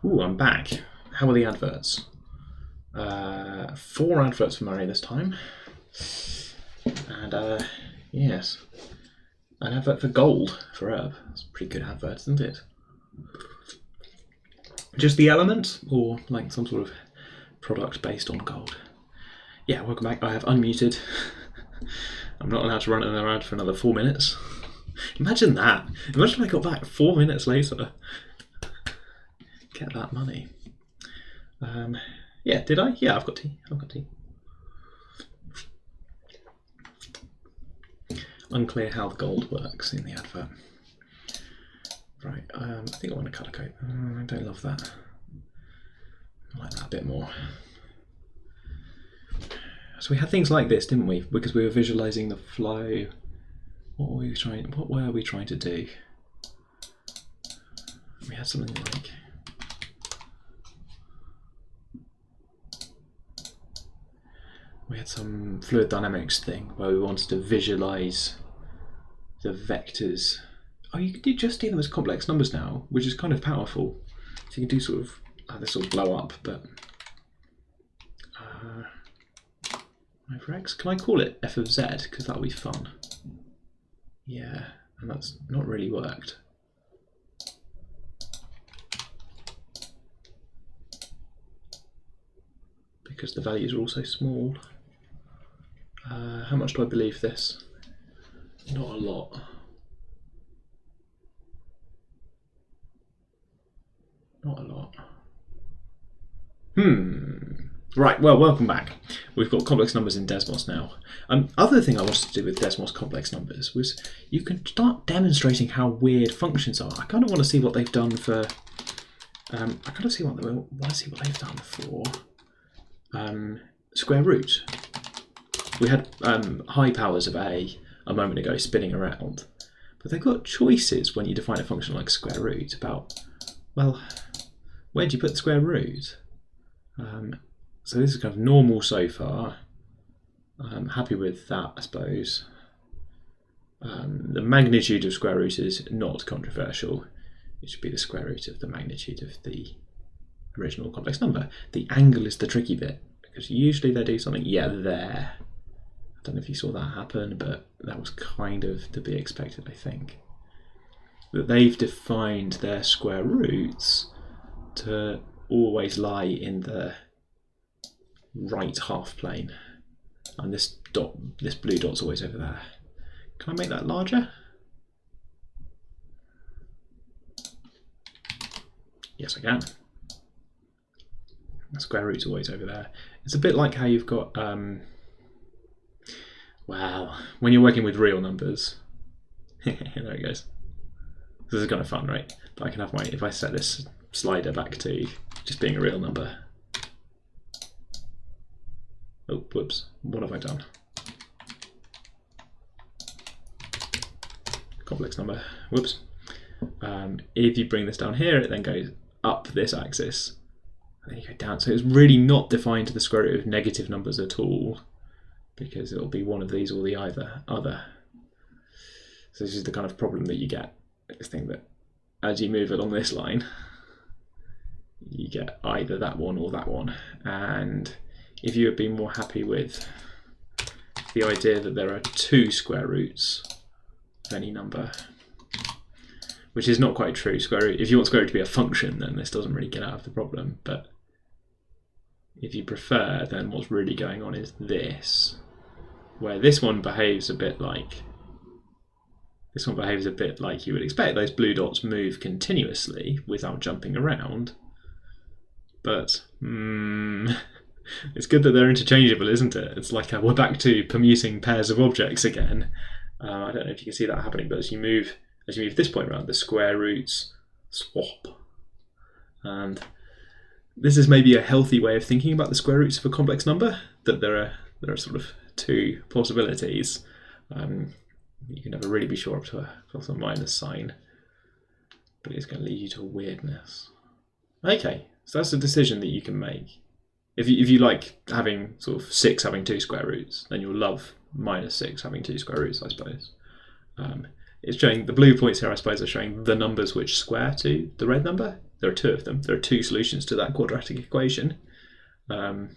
Ooh, I'm back. How are the adverts? 4 adverts for Murray this time. And, yes. An advert for gold for Herb. That's a pretty good advert, isn't it? Just the element, or like some sort of product based on gold? Yeah, welcome back. I have unmuted. I'm not allowed to run another ad for another 4 minutes. Imagine that. Imagine if I got back 4 minutes later. Get that money. Yeah, did I? Yeah, I've got tea. Unclear how the gold works in the advert. Right, I think I want to colour code. I don't love that. I like that a bit more. So we had things like this, didn't we? Because we were visualising the flow. What were we trying to do? We had something like some fluid dynamics thing where we wanted to visualise the vectors. Oh, you can just do them as complex numbers now, which is kind of powerful. So you can do sort of, this will blow up, but over x, can I call it f of z? Because that'll be fun. Yeah, and that's not really worked. Because the values are all so small. How much do I believe this? Not a lot. Not a lot. Right, well, welcome back. We've got complex numbers in Desmos now. Other thing I wanted to do with Desmos complex numbers was you can start demonstrating how weird functions are. I kind of want to see what they've done for. I kind of want to see what they've done for square root. We had high powers of a moment ago spinning around, but they've got choices when you define a function like square root about, well, where do you put the square root? So this is kind of normal so far. I'm happy with that, I suppose. The magnitude of square root is not controversial. It should be the square root of the magnitude of the original complex number. The angle is the tricky bit, because usually they do something, yeah, there. I don't know if you saw that happen, but that was kind of to be expected, I think. That they've defined their square roots to always lie in the right half plane, and this blue dot's always over there. Can I make that larger? Yes, I can. The square root's always over there. It's a bit like how you've got well, when you're working with real numbers. There it goes. This is kind of fun, right? But I can have if I set this slider back to just being a real number. Oh, whoops, what have I done? Complex number, whoops. If you bring this down here, it then goes up this axis, and then you go down. So it's really not defined to the square root of negative numbers at all, because it'll be one of these or the other. So this is the kind of problem that you get, this thing that as you move along this line, you get either that one or that one. And if you had been more happy with the idea that there are 2 square roots of any number, which is not quite true. Square root, if you want square root to be a function, then this doesn't really get out of the problem. But if you prefer, then what's really going on is this, where this one behaves a bit like you would expect. Those blue dots move continuously without jumping around. But it's good that they're interchangeable, isn't it? It's like we're back to permuting pairs of objects again. I don't know if you can see that happening, but as you move this point around, the square roots swap. And this is maybe a healthy way of thinking about the square roots of a complex number, that there are sort of 2 possibilities. You can never really be sure up to a plus or minus sign, but it's going to lead you to weirdness. Okay, so that's a decision that you can make. If you like having sort of 6 having 2 square roots, then you'll love -6 having 2 square roots, I suppose. It's showing the blue points here, I suppose, are showing the numbers which square to the red number. There are two of them. There are two solutions to that quadratic equation. But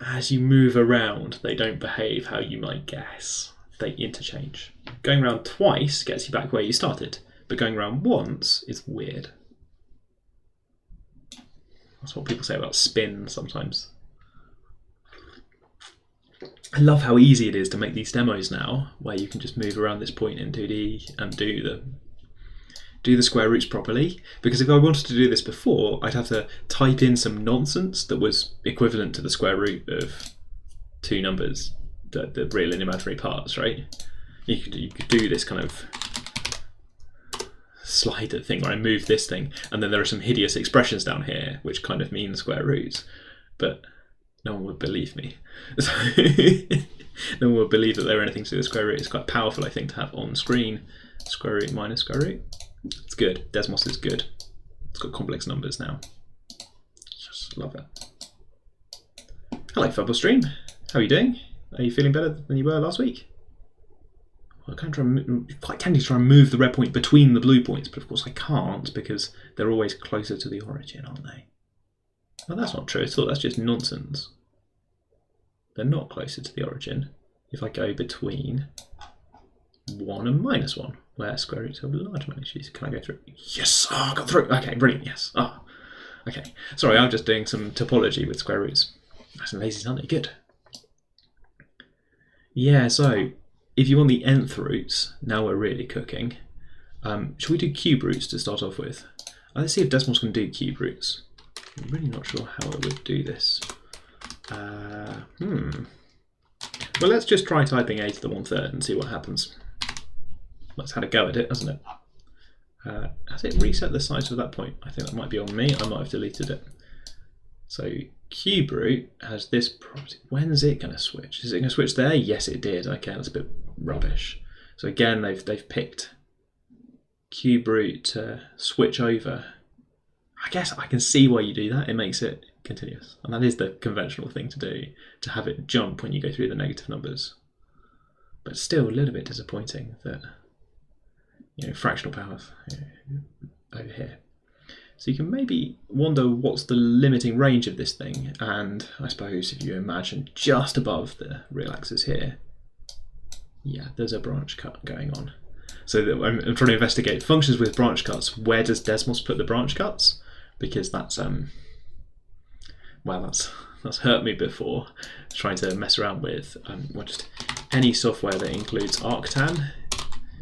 as you move around, they don't behave how you might guess. They interchange. Going around twice gets you back where you started, but going around once is weird. That's what people say about spin sometimes. I love how easy it is to make these demos now, where you can just move around this point in 2D and do the square roots properly. Because if I wanted to do this before, I'd have to type in some nonsense that was equivalent to the square root of two numbers, the real and imaginary parts, right? You could do this kind of slider thing where I move this thing, and then there are some hideous expressions down here which kind of mean square roots, but no one would believe me. So no one would believe that they're anything to do with square root. It's quite powerful, I think, to have on screen square root minus square root. It's good. Desmos is good. It's got complex numbers now. Just love it. Hello, Fubblestream. How are you doing? Are you feeling better than you were last week? I'm quite tempted to try and move the red point between the blue points, but of course I can't because they're always closer to the origin, aren't they? Well, that's not true at all. That's just nonsense. They're not closer to the origin if I go between 1 and minus 1, where square roots have large magnitudes. Can I go through? Yes! Oh, I got through! Okay, brilliant, yes. Oh, okay. Sorry, I'm just doing some topology with square roots. Nice and lazy, aren't they? Good. Yeah, so if you want the nth roots, now we're really cooking. Should we do cube roots to start off with? Let's see if Desmos can do cube roots. I'm really not sure how it would do this. Well, let's just try typing a to the 1/3 and see what happens. That's had a go at it, hasn't it? Has it reset the size of that point? I think that might be on me. I might have deleted it. So cube root has this property. When's it going to switch? Is it going to switch there? Yes, it did. Okay, that's a bit rubbish. So again, they've picked cube root to switch over. I guess I can see why you do that. It makes it continuous, and that is the conventional thing to do, to have it jump when you go through the negative numbers. But still a little bit disappointing that, you know, fractional powers over here. So you can maybe wonder what's the limiting range of this thing, and I suppose if you imagine just above the real axis here, yeah, there's a branch cut going on. So I'm trying to investigate functions with branch cuts. Where does Desmos put the branch cuts? Because that's well, that's hurt me before, trying to mess around with just any software that includes arctan.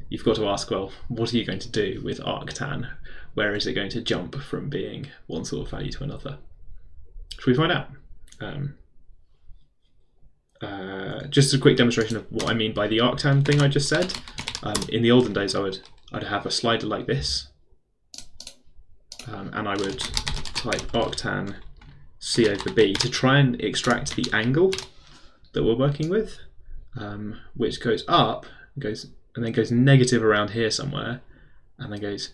You've got to ask, well, what are you going to do with arctan? Where is it going to jump from being one sort of value to another? Should we find out? Just a quick demonstration of what I mean by the arctan thing I just said. In the olden days, I'd have a slider like this, and I would type arctan C over B to try and extract the angle that we're working with, which goes up, and then goes negative around here somewhere, and then goes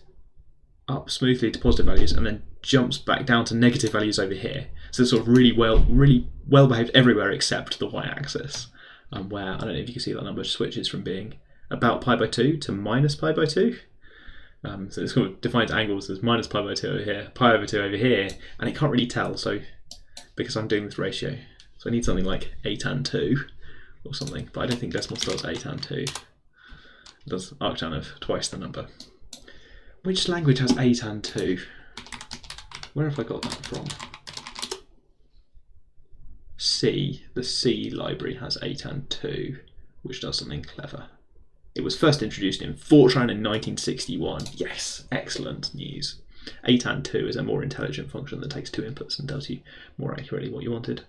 up smoothly to positive values, and then jumps back down to negative values over here. So it's sort of really well behaved everywhere except the y-axis, where I don't know if you can see that number switches from being about pi by 2 to minus pi by 2. So it's sort of defines angles as minus pi by 2 over here, pi over 2 over here, and it can't really tell. So because I'm doing this ratio, so I need something like a tan 2 or something. But I don't think Desmos does a tan 2. It does arctan of twice the number. Which language has a tan 2? Where have I got that from? C, the C library has a tan 2, which does something clever. It was first introduced in Fortran in 1961. Yes, excellent news. A tan 2 is a more intelligent function that takes 2 inputs and tells you more accurately what you wanted.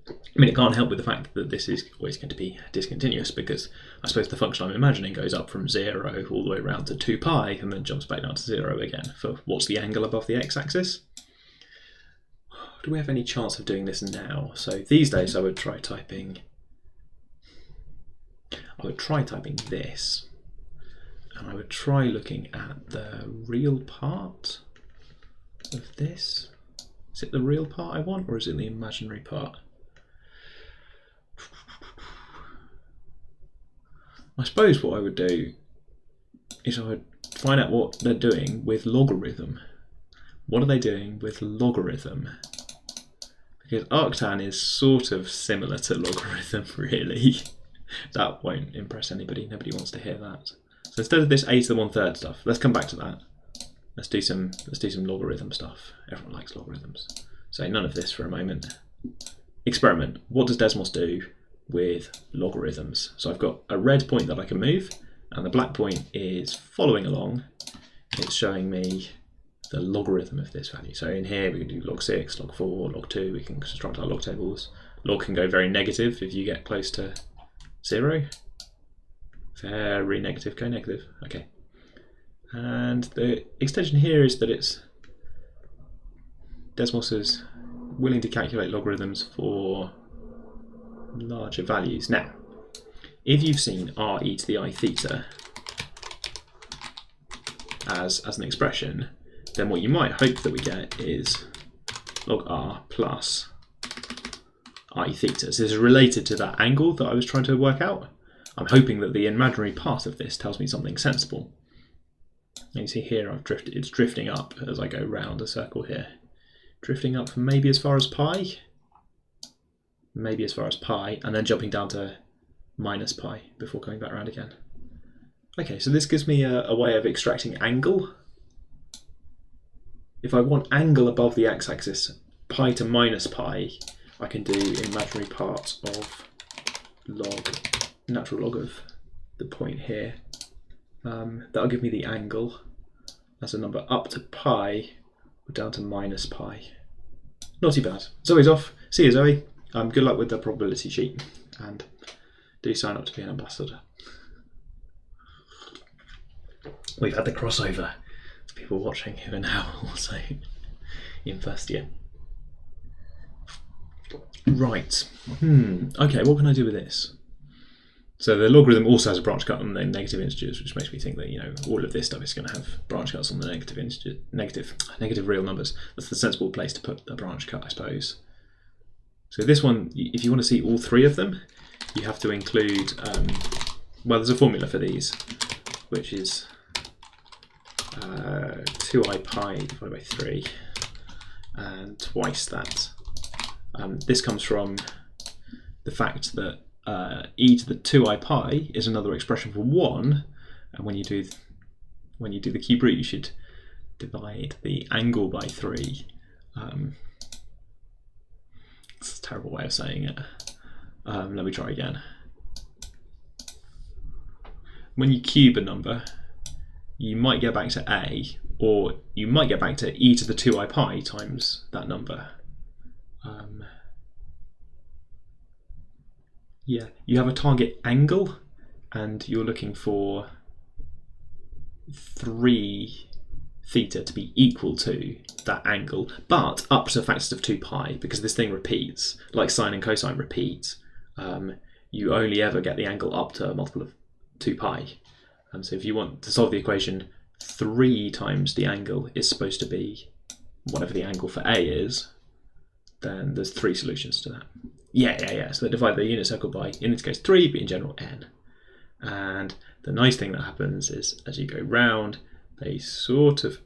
I mean, it can't help with the fact that this is always going to be discontinuous, because I suppose the function I'm imagining goes up from 0 all the way around to 2 pi and then jumps back down to 0 again for what's the angle above the x-axis. Do we have any chance of doing this now? So these days I would try typing this, and I would try looking at the real part of this. Is it the real part I want, or is it the imaginary part? I suppose what I would do is I would find out what they're doing with logarithm. What are they doing with logarithm? Because arctan is sort of similar to logarithm, really. That won't impress anybody. Nobody wants to hear that. So instead of this a to the 1/3 stuff, let's come back to that. Let's do some logarithm stuff. Everyone likes logarithms. So none of this for a moment. Experiment. What does Desmos do with logarithms? So I've got a red point that I can move, and the black point is following along. It's showing me the logarithm of this value. So in here we can do log 6, log 4, log 2. We can construct our log tables. Log can go very negative if you get close to 0. Very negative, go negative. Okay. And the extension here is that Desmos is willing to calculate logarithms for larger values. Now, if you've seen re to the I theta as an expression, then what you might hope that we get is log r plus I theta. So this is related to that angle that I was trying to work out. I'm hoping that the imaginary part of this tells me something sensible. And you see here it's drifting up as I go round a circle here. Drifting up maybe as far as pi, and then jumping down to minus pi before coming back around again. Okay, so this gives me a way of extracting angle. If I want angle above the x-axis, pi to minus pi, I can do imaginary part of natural log of the point here. That'll give me the angle as a number up to pi or down to minus pi. Not too bad. Zoe's off. See you, Zoe. Good luck with the probability sheet, and do sign up to be an ambassador. We've had the crossover to people watching who are now also in first year. Right. Okay, what can I do with this? So the logarithm also has a branch cut on the negative integers, which makes me think that, you know, all of this stuff is going to have branch cuts on the negative real numbers. That's the sensible place to put a branch cut, I suppose. So this one, if you want to see all three of them, you have to include, well, there's a formula for these, which is 2i pi divided by 3, and twice that. This comes from the fact that e to the 2i pi is another expression for 1, and when you do the cube root, you should divide the angle by 3. It's a terrible way of saying it. Let me try again. When you cube a number, you might get back to a, or you might get back to e to the 2i pi times that number. Yeah, you have a target angle, and you're looking for 3 theta to be equal to that angle, but up to factors of 2 pi, because this thing repeats, like sine and cosine repeat. You only ever get the angle up to a multiple of 2 pi. So if you want to solve the equation, 3 times the angle is supposed to be whatever the angle for a is, then there's 3 solutions to that. Yeah. So they divide the unit circle by, in this case, 3, but in general, n. And the nice thing that happens is, as you go round, they're sort of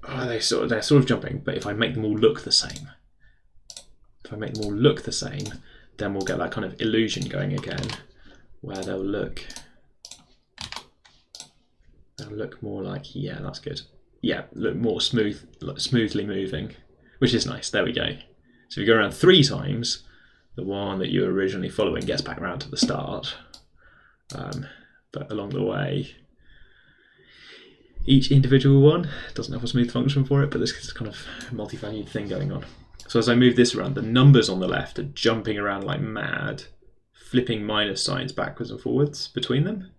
jumping. But if I make them all look the same, then we'll get that kind of illusion going again, where they'll look more like, yeah, that's good. Yeah, look more smoothly moving, which is nice. There we go. So if you go around 3 times, the one that you were originally following gets back around to the start. But along the way, each individual one doesn't have a smooth function for it, but there's this kind of multi-valued thing going on. So as I move this around, the numbers on the left are jumping around like mad, flipping minus signs backwards and forwards between them.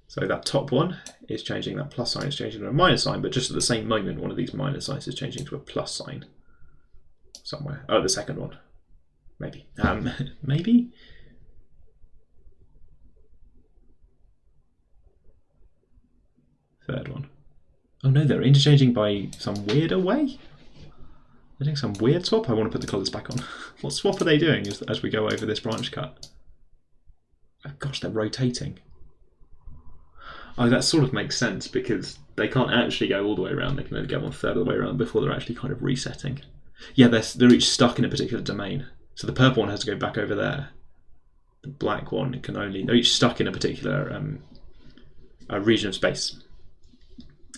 So that top one is changing, that plus sign is changing to a minus sign, but just at the same moment, one of these minus signs is changing to a plus sign somewhere. Oh, the second one. Maybe. Maybe? Third one. Oh no, they're interchanging by some weirder way? They're doing some weird swap? I want to put the colours back on. What swap are they doing as we go over this branch cut? Oh gosh, they're rotating. Oh, that sort of makes sense, because they can't actually go all the way around. They can only go 1/3 of the way around before they're actually kind of resetting. Yeah, they're each stuck in a particular domain. So the purple one has to go back over there. The black one can only... They're each stuck in a particular region of space.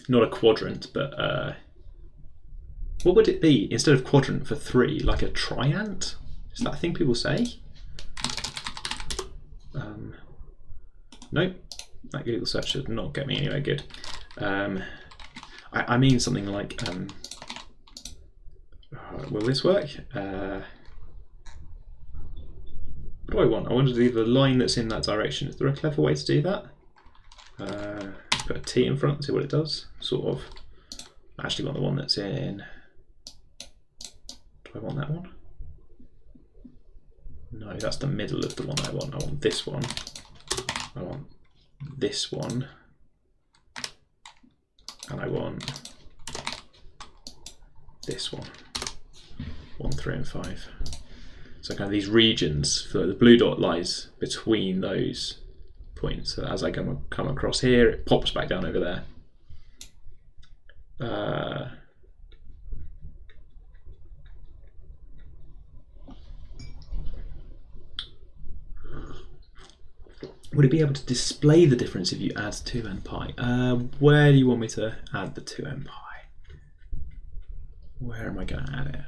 Not a quadrant, but... what would it be instead of quadrant for 3? Like a triant? Is that a thing people say? Nope. That Google search should not get me anywhere good. I mean something like... will this work? What do I want? I want to do the line that's in that direction. Is there a clever way to do that? Put a T in front, see what it does. Sort of. I actually want the one that's in... Do I want that one? No, that's the middle of the one I want. I want this one. I want this one. And I want this one. 1, 3, and 5. So kind of these regions, so the blue dot lies between those points. So as I come across here, it pops back down over there. Would it be able to display the difference if you add 2n pi? Where do you want me to add the 2n pi? Where am I going to add it?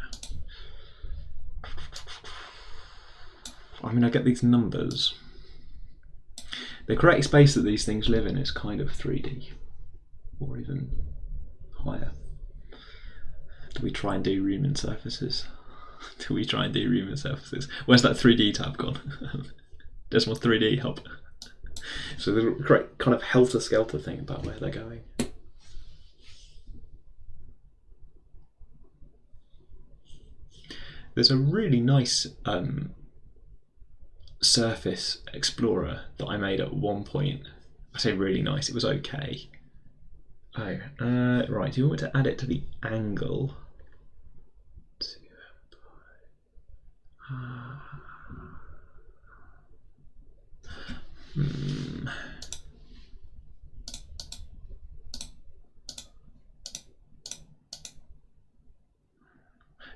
I mean, I get these numbers. The correct space that these things live in is kind of 3D, or even higher. Do we try and do Riemann surfaces? Do we try and do Riemann surfaces? Where's that 3D tab gone? Decimal 3D help. So the correct kind of helter-skelter thing about where they're going. There's a really nice surface explorer that I made at one point. I say really nice, it was okay. Oh, right, do you want me to add it to the angle?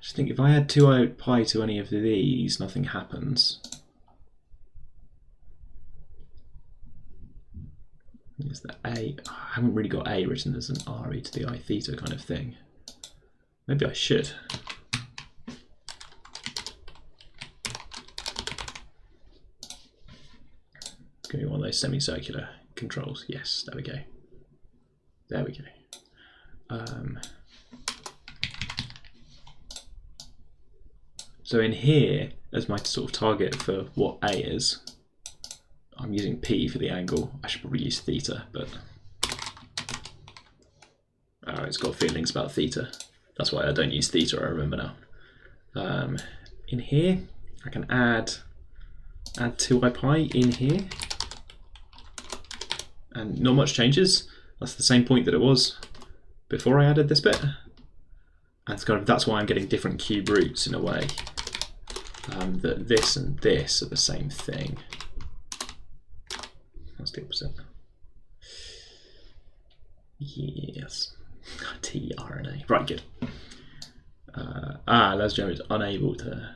Just think, if I add 2 pi to any of these, nothing happens. Is that A? I haven't really got A written as an RE to the I theta kind of thing. Maybe I should. It's going to be one of those semicircular controls. Yes, there we go. There we go. So in here, as my sort of target for what A is, I'm using P for the angle. I should probably use theta, but it's got feelings about theta. That's why I don't use theta, I remember now. In here, I can add 2i pi in here, and not much changes. That's the same point that it was before I added this bit. And it's kind of, that's why I'm getting different cube roots in a way. That this and this are the same thing. That's the opposite. Yes. tRNA. Right, good. Lasjo is unable to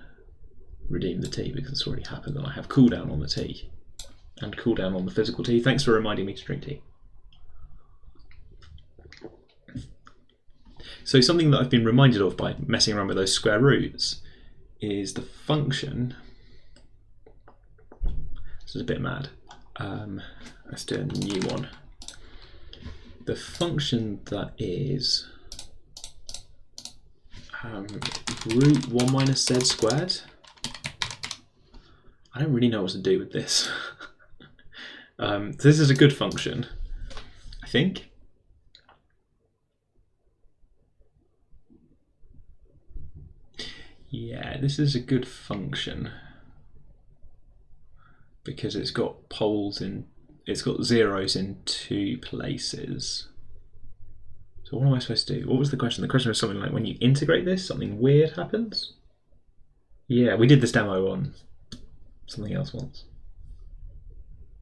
redeem the T because it's already happened, and I have cooldown on the T and cooldown on the physical T. Thanks for reminding me to drink tea. So something that I've been reminded of by messing around with those square roots is the function. This is a bit mad. Let's do a new one. The function that is root 1 minus z squared. I don't really know what to do with this. This is a good function, I think. Yeah, this is a good function because it's got poles in, it's got zeros in 2 places. So what am I supposed to do? What was the question? The question was something like, when you integrate this, something weird happens? Yeah, we did this demo on something else once.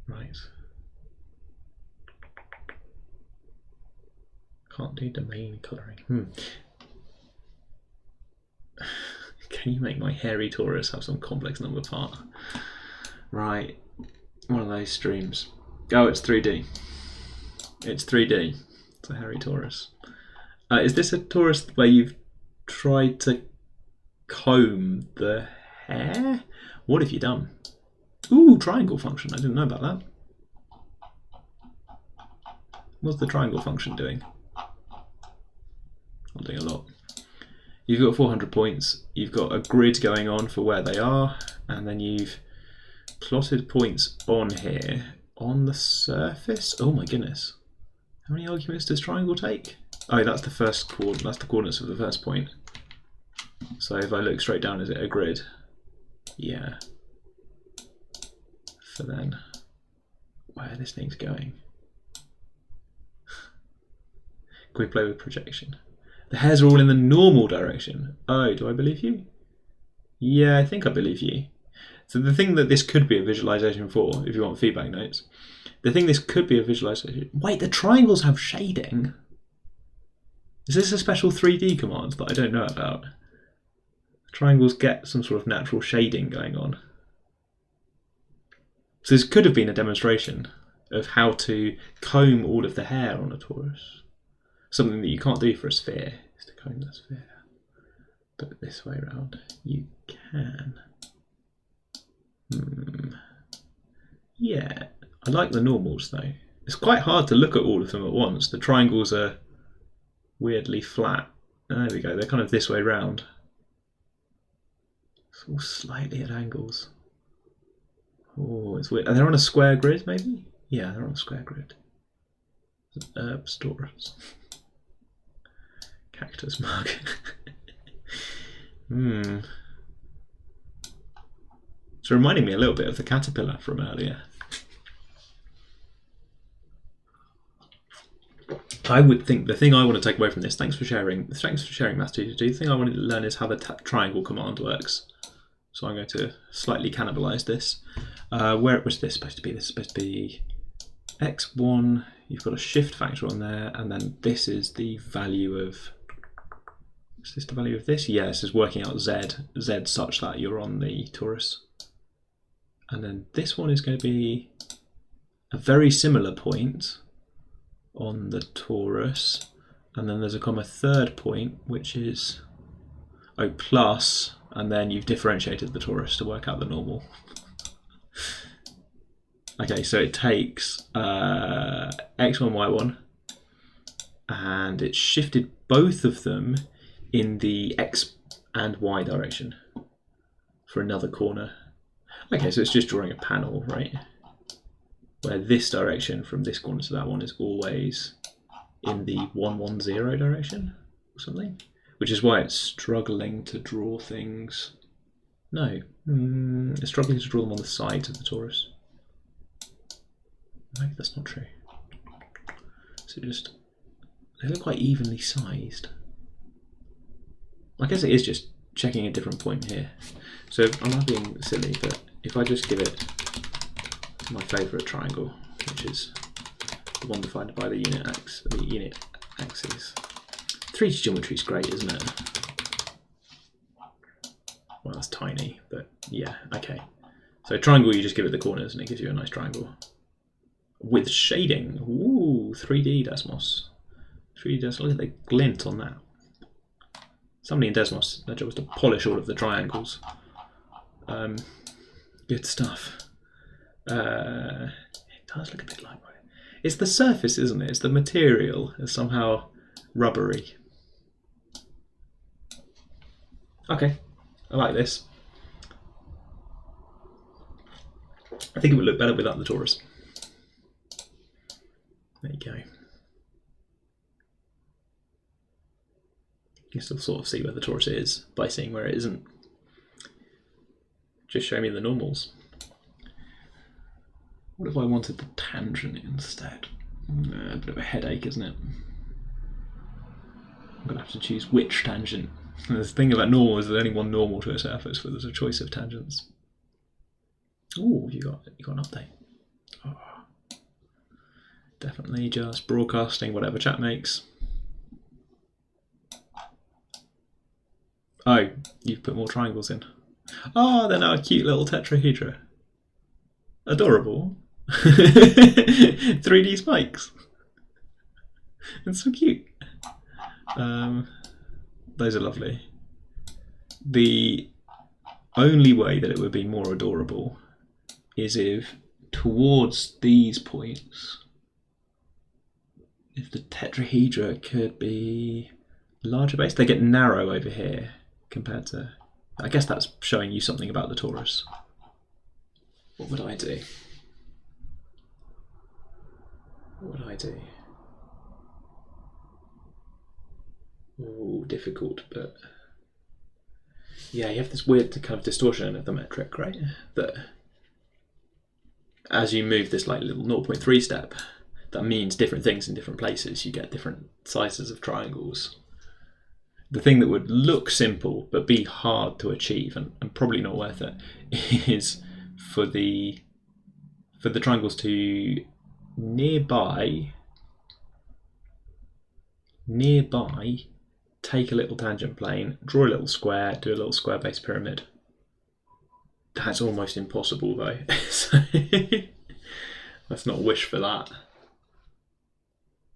Right. Can't do domain colouring. Can you make my hairy torus have some complex number part? Right, one of those streams. Oh, it's 3D. It's 3D. It's a hairy torus. Is this a torus where you've tried to comb the hair? What have you done? Ooh, triangle function. I didn't know about that. What's the triangle function doing? I'm doing a lot. You've got 400 points. You've got a grid going on for where they are, and then you've plotted points on here on the surface. Oh my goodness! How many arguments does triangle take? Oh, that's the first coordinate. That's the coordinates of the first point. So if I look straight down, is it a grid? Yeah. So then, where this thing's going? Can we play with projection? The hairs are all in the normal direction. Oh, do I believe you? Yeah, I think I believe you. So the thing that this could be a visualization for, if you want feedback notes, the thing this could be a visualization. Wait, the triangles have shading. Is this a special 3D command that I don't know about? Triangles get some sort of natural shading going on. So this could have been a demonstration of how to comb all of the hair on a torus. Something that you can't do for a sphere is to comb the sphere. But this way around, you can. Yeah, I like the normals though. It's quite hard to look at all of them at once. The triangles are weirdly flat. There we go, they're kind of this way round. It's all slightly at angles. Oh, it's weird. Are they on a square grid maybe? Yeah, they're on a square grid. Herbs torus. Cactus mug. It's reminding me a little bit of the caterpillar from earlier. I would think the thing I want to take away from this, thanks for sharing Math222, the thing I wanted to learn is how the triangle command works. So I'm going to slightly cannibalize this. Where was this supposed to be? This is supposed to be x1, you've got a shift factor on there, and then this is the value of, is this the value of this? Yeah, this is working out z such that you're on the torus. And then this one is going to be a very similar point on the torus, and then there's a comma third point, which is plus, and then you've differentiated the torus to work out the normal. Okay, so it takes x1, y1, and it's shifted both of them in the x and y direction for another corner. Okay, so it's just drawing a panel, right? Where this direction from this corner to that one is always in the 110 direction or something, which is why it's struggling to draw things. No, it's struggling to draw them on the sides of the torus. Maybe that's not true. So just, they look quite evenly sized. I guess it is just checking a different point here. So I'm not being silly, but if I just give it my favourite triangle, which is the one defined by the unit axis. 3D geometry is great, isn't it? Well, that's tiny, but yeah, okay. So triangle, you just give it the corners and it gives you a nice triangle. With shading, ooh, 3D Desmos. 3D Desmos, look at the glint on that. Somebody in Desmos, their job was to polish all of the triangles. Good stuff. It does look a bit like it. It's the surface, isn't it? It's the material is somehow rubbery. Okay, I like this. I think it would look better without the torus. There you go. You still sort of see where the torus is by seeing where it isn't. Just show me the normals. What if I wanted the tangent instead? A bit of a headache, isn't it? I'm going to have to choose which tangent. The thing about normal is there's only one normal to a surface, but there's a choice of tangents. Oh, you got an update. Oh. Definitely just broadcasting whatever chat makes. Oh, you've put more triangles in. Oh, they're now a cute little tetrahedra. Adorable. 3D spikes. It's so cute. Those are lovely. The only way that it would be more adorable is if towards these points, if the tetrahedra could be larger base, they get narrow over here compared to. I guess that's showing you something about the torus. What would I do? What would I do? Oh, difficult, but yeah, you have this weird kind of distortion of the metric, right? That as you move this like little 0.3 step, that means different things in different places. You get different sizes of triangles. The thing that would look simple but be hard to achieve and probably not worth it is for the triangles to nearby take a little tangent plane, draw a little square, do a little square base pyramid. That's almost impossible though. So let's not wish for that.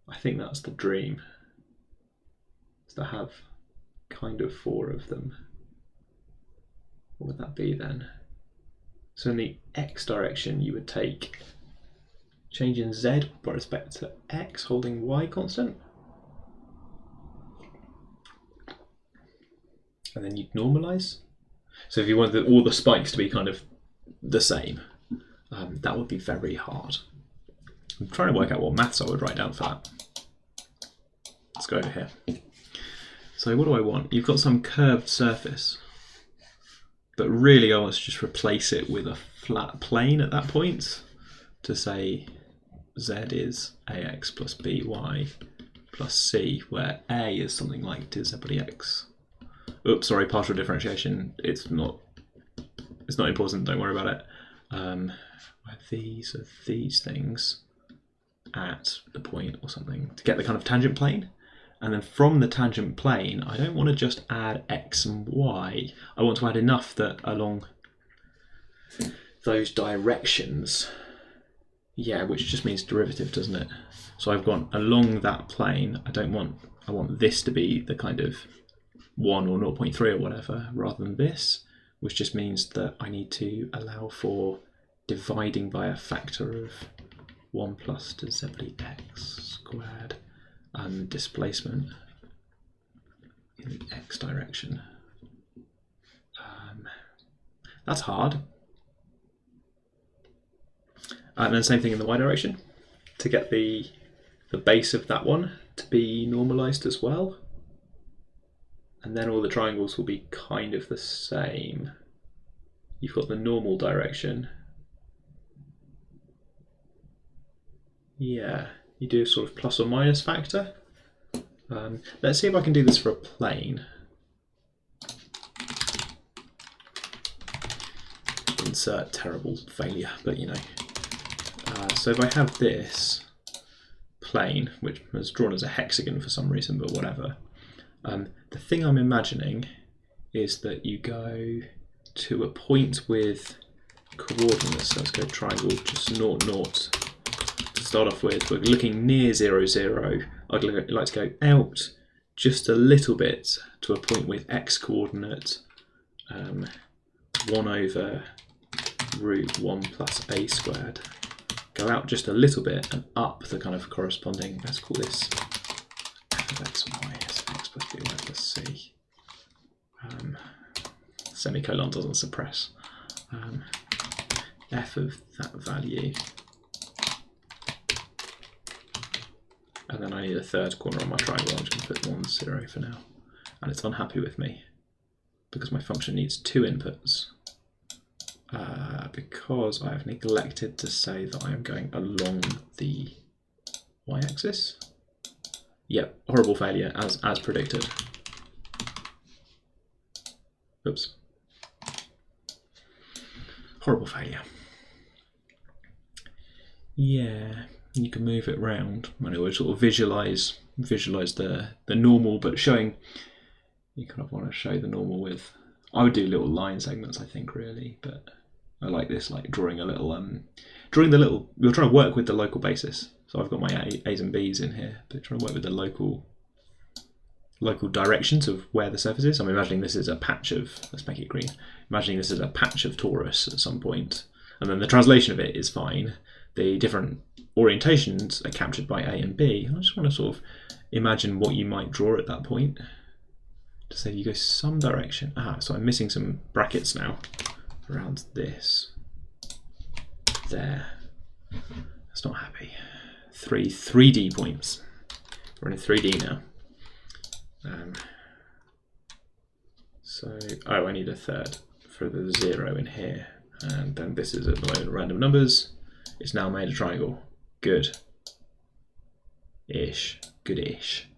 I think that's the dream, is to have kind of 4 of them. What would that be then? So in the x direction you would take change in z with respect to x holding y constant. And then you'd normalise. So if you wanted all the spikes to be kind of the same, that would be very hard. I'm trying to work out what maths I would write down for that. Let's go over here. So what do I want? You've got some curved surface, but really I want to just replace it with a flat plane at that point to say z is ax plus by plus c, where a is something like dz/x. Oops, sorry, partial differentiation. It's not important, don't worry about it. Where these are these things at the point or something to get the kind of tangent plane. And then from the tangent plane, I don't want to just add x and y. I want to add enough that along those directions, yeah, which just means derivative, doesn't it? So I've gone along that plane. I want this to be the kind of 1 or 0.3 or whatever, rather than this, which just means that I need to allow for dividing by a factor of 1 plus dz/x squared and displacement in the x direction. That's hard. And then same thing in the y direction, to get the base of that one to be normalized as well. And then all the triangles will be kind of the same. You've got the normal direction. Yeah, you do a sort of plus or minus factor. Let's see if I can do this for a plane. Insert terrible failure, but you know. So if I have this plane, which was drawn as a hexagon for some reason, but whatever. The thing I'm imagining is that you go to a point with coordinates. So let's go triangle just 0, 0 to start off with. We're looking near 0, 0. I'd like to go out just a little bit to a point with x coordinate 1 over root 1 plus a squared. Go out just a little bit and up the kind of corresponding, let's call this f of x and y is x plus by plus c. Semicolon doesn't suppress. F of that value. And then I need a third corner on my triangle. I'm just going to put 1, 0 for now. And it's unhappy with me because my function needs 2 inputs. Because I have neglected to say that I am going along the y-axis. Yep, horrible failure as predicted. Oops. Horrible failure. Yeah, you can move it around. Anyway, sort of visualize the normal, but showing you kind of want to show the normal with. I would do little line segments, I think, really, but I like this, like drawing a little, drawing the little. We're trying to work with the local basis, so I've got my A's and B's in here, but trying to work with the local directions of where the surface is. I'm imagining this is a patch of. Let's make it green. Imagining this is a patch of torus at some point, and then the translation of it is fine. The different orientations are captured by A and B. And I just want to sort of imagine what you might draw at that point. To say you go some direction. So I'm missing some brackets now around this. There. That's not happy. 3D points. We're in 3D now. I need a third for the 0 in here. And then this is at the moment random numbers. It's now made a triangle. Good. Ish. Good-ish.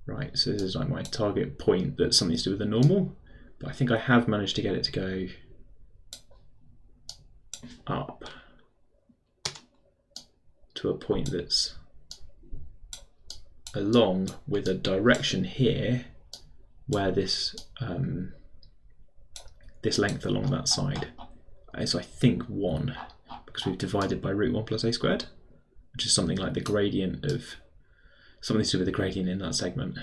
Right, so this is like my target point that's something to do with the normal, but I think I have managed to get it to go up to a point that's along with a direction here where this this length along that side is, I think, 1, because we've divided by root 1 plus a squared, which is something like the gradient of something to do with the gradient in that segment.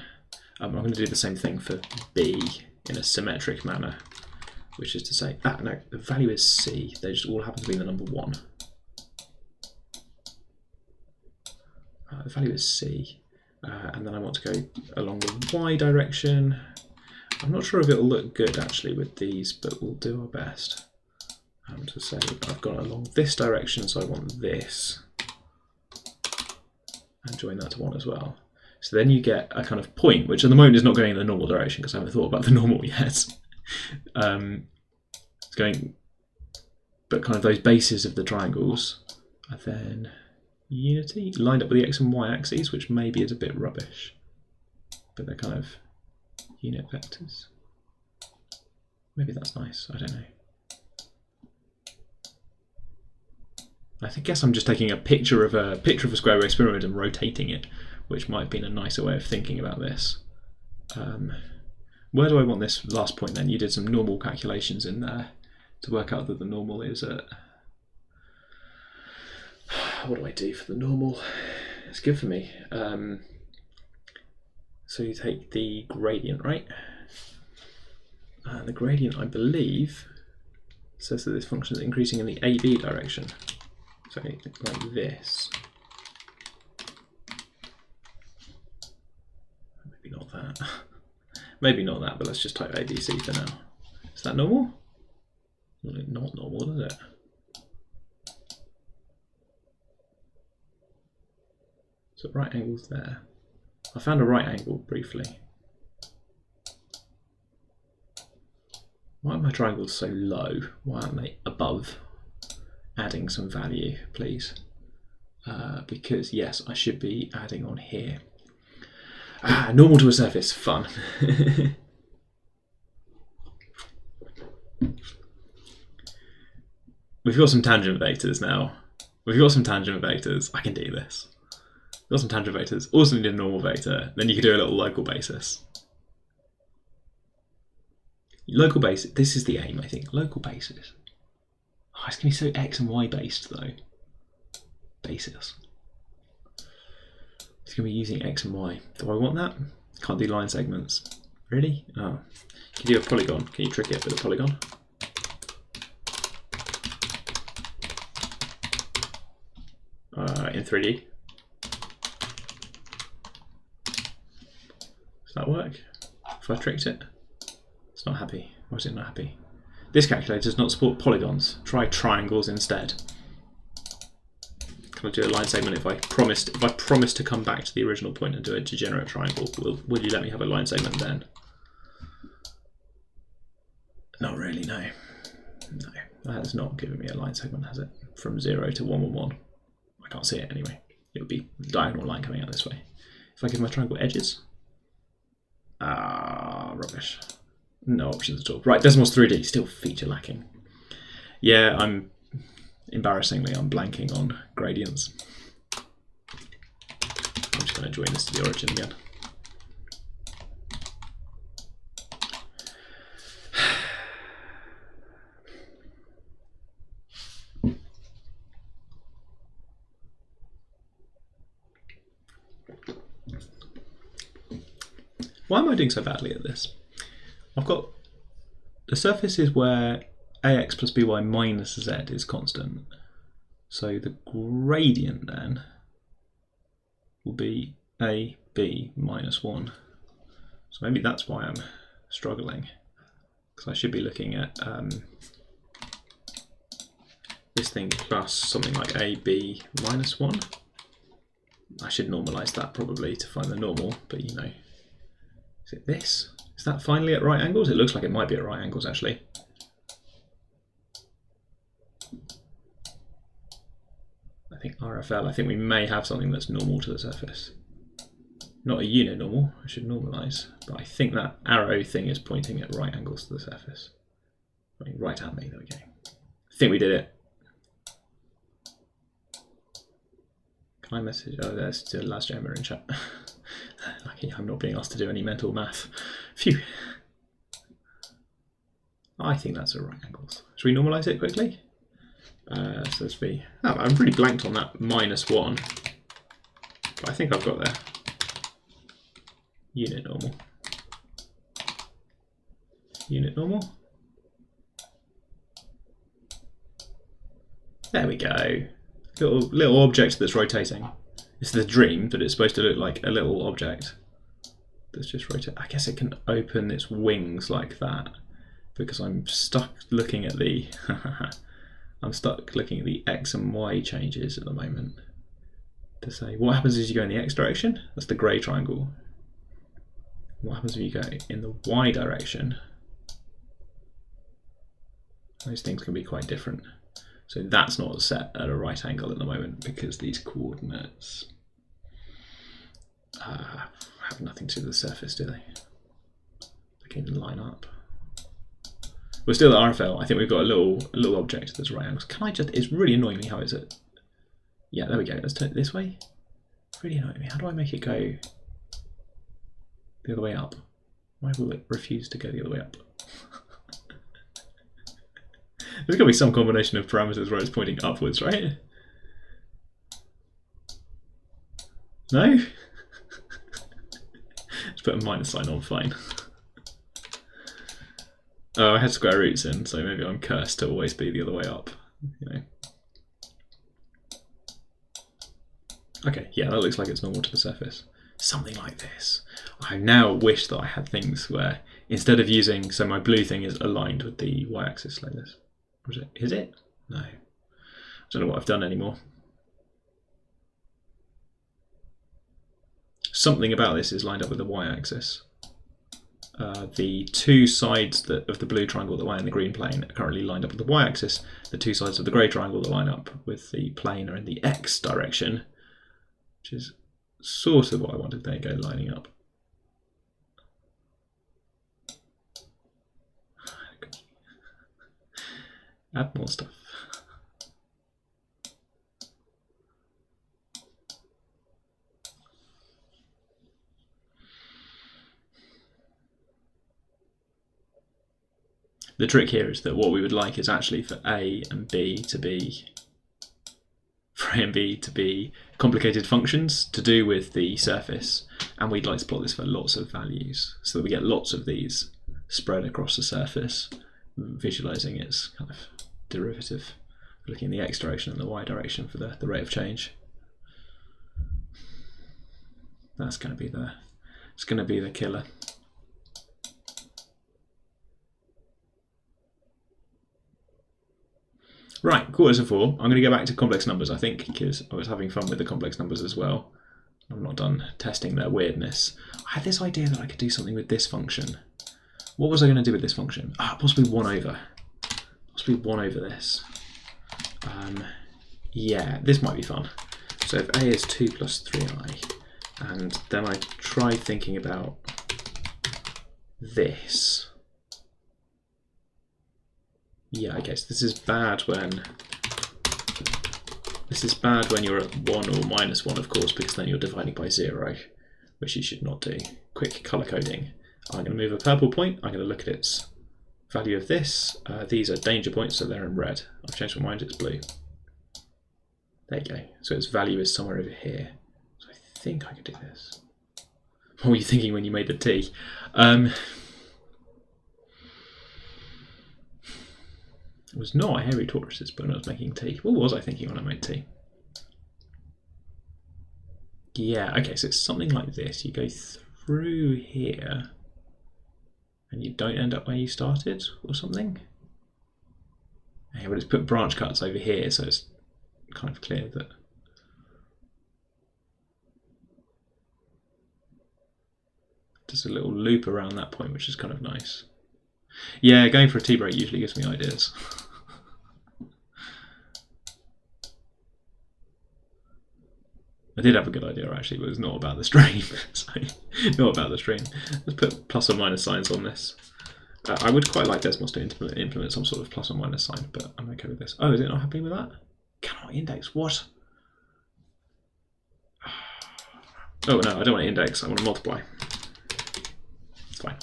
I'm going to do the same thing for B in a symmetric manner, which is to say, no, the value is C. They just all happen to be the number 1. The value is C, and then I want to go along the Y direction. I'm not sure if it'll look good actually with these, but we'll do our best. To say I've gone along this direction, so I want this. And join that to 1 as well. So then you get a kind of point, which at the moment is not going in the normal direction because I haven't thought about the normal yet. It's going, but kind of those bases of the triangles are then unity, lined up with the X and Y axes, which maybe is a bit rubbish, but they're kind of unit vectors. Maybe that's nice, I don't know. I guess I'm just taking a picture of a square wave pyramid and rotating it, which might have been a nicer way of thinking about this. Where do I want this last point then? You did some normal calculations in there to work out that the normal is at... What do I do for the normal? It's good for me. So you take the gradient, right? The gradient, I believe, says that this function is increasing in the AB direction. So like this. Maybe not that. Maybe not that, but let's just type ABC for now. Is that normal? Not normal, is it? So right angle's there. I found a right angle briefly. Why are my triangles so low? Why aren't they above? Adding some value, please. Because yes, I should be adding on here. Normal to a surface, fun. We've got some tangent vectors now. We've got some tangent vectors. I can do this. We've got some tangent vectors. Also need a normal vector. Then you can do a little local basis. Local basis. This is the aim, I think. Local basis. Oh, it's going to be so X and Y based though. Basis. It's going to be using X and Y. Do I want that? Can't do line segments. Really? Oh. Can you do a polygon? Can you trick it with a polygon? In 3D. Does that work? If I tricked it? It's not happy. Why is it not happy? This calculator does not support polygons. Try triangles instead. Can I do a line segment if I promised to come back to the original point and do a degenerate triangle? Will you let me have a line segment then? Not really, no. No, that has not given me a line segment, has it? From 0 to 1, 1, 1. I can't see it anyway. It would be a diagonal line coming out this way. If I give my triangle edges. Rubbish. No options at all. Right, Desmos 3D, still feature lacking. Yeah, embarrassingly, I'm blanking on gradients. I'm just going to join this to the origin again. Why am I doing so badly at this? I've got the surface is where ax plus by minus z is constant. So the gradient then will be ab minus 1. So maybe that's why I'm struggling, because I should be looking at this thing plus something like ab minus 1. I should normalise that probably to find the normal, but you know. Is it this? Is that finally at right angles? It looks like it might be at right angles actually. I think RFL, I think we may have something that's normal to the surface. Not a unit normal, I should normalise, but I think that arrow thing is pointing at right angles to the surface. Pointing right at me, there we go. I think we did it. Can I message? Oh, there's the last jammer in chat. Lucky I'm not being asked to do any mental math. Phew. I think that's at right angles. Should we normalise it quickly? So let's be. Oh, I'm really blanked on that minus 1. But I think I've got there. Unit normal. Unit normal. There we go. Little object that's rotating. It's the dream, but it's supposed to look like a little object that's just rotating. I guess it can open its wings like that because I'm stuck looking at the I'm stuck looking at the x and y changes at the moment to say what happens as you go in the x direction. That's the grey triangle. What happens if you go in the y direction? Those things can be quite different. So that's not set at a right angle at the moment because these coordinates have nothing to do with the surface, do they? They can even line up. We're still at RFL. I think we've got a little object that's right angles. Can I just? It's really annoying me how is it? Yeah, there we go. Let's turn it this way. It's really annoying me. How do I make it go the other way up? Why will it refuse to go the other way up? There's got to be some combination of parameters where it's pointing upwards, right? No? Let's put a minus sign on, fine. Oh, I had square roots in, so maybe I'm cursed to always be the other way up. You know. Okay, yeah, that looks like it's normal to the surface. Something like this. I now wish that I had things where instead of using, so my blue thing is aligned with the y-axis like this. Or is it? No. I don't know what I've done anymore. Something about this is lined up with the y-axis. The two sides of the blue triangle that lie in the green plane are currently lined up with the y-axis. The two sides of the grey triangle that line up with the plane are in the x direction, which is sort of what I wanted. There you go, lining up. Add more stuff. The trick here is that what we would like is actually for A and B to be complicated functions to do with the surface, and we'd like to plot this for lots of values so that we get lots of these spread across the surface, visualizing its kind of derivative, looking in the x direction and the y direction for the rate of change. That's going to be the killer. Right, quarters of 4. I'm going to go back to complex numbers, I think, because I was having fun with the complex numbers as well. I'm not done testing their weirdness. I had this idea that I could do something with this function. What was I going to do with this function? Possibly 1 over. Possibly 1 over this. Yeah, this might be fun. So if a is 2 plus 3i, and then I try thinking about this. Yeah, I guess this is bad when you're at 1 or minus 1, of course, because then you're dividing by 0, which you should not do. Quick colour coding. I'm going to move a purple point. I'm going to look at its value of this. These are danger points, so they're in red. I've changed my mind, it's blue. There you go. So its value is somewhere over here. So I think I could do this. What were you thinking when you made the tea? It was not a hairy tortoise's spoon I was making tea. What was I thinking when I made tea? Yeah, okay, so it's something like this. You go through here and you don't end up where you started or something. Yeah, but it's put branch cuts over here, so it's kind of clear that just a little loop around that point, which is kind of nice. Yeah, going for a tea break usually gives me ideas. I did have a good idea actually, but it was not about the stream. So, not about the stream. Let's put plus or minus signs on this. I would quite like Desmos to implement some sort of plus or minus sign, but I'm okay with this. Oh, is it not happening with that? Cannot index, what? Oh no, I don't want to index, I want to multiply. It's fine.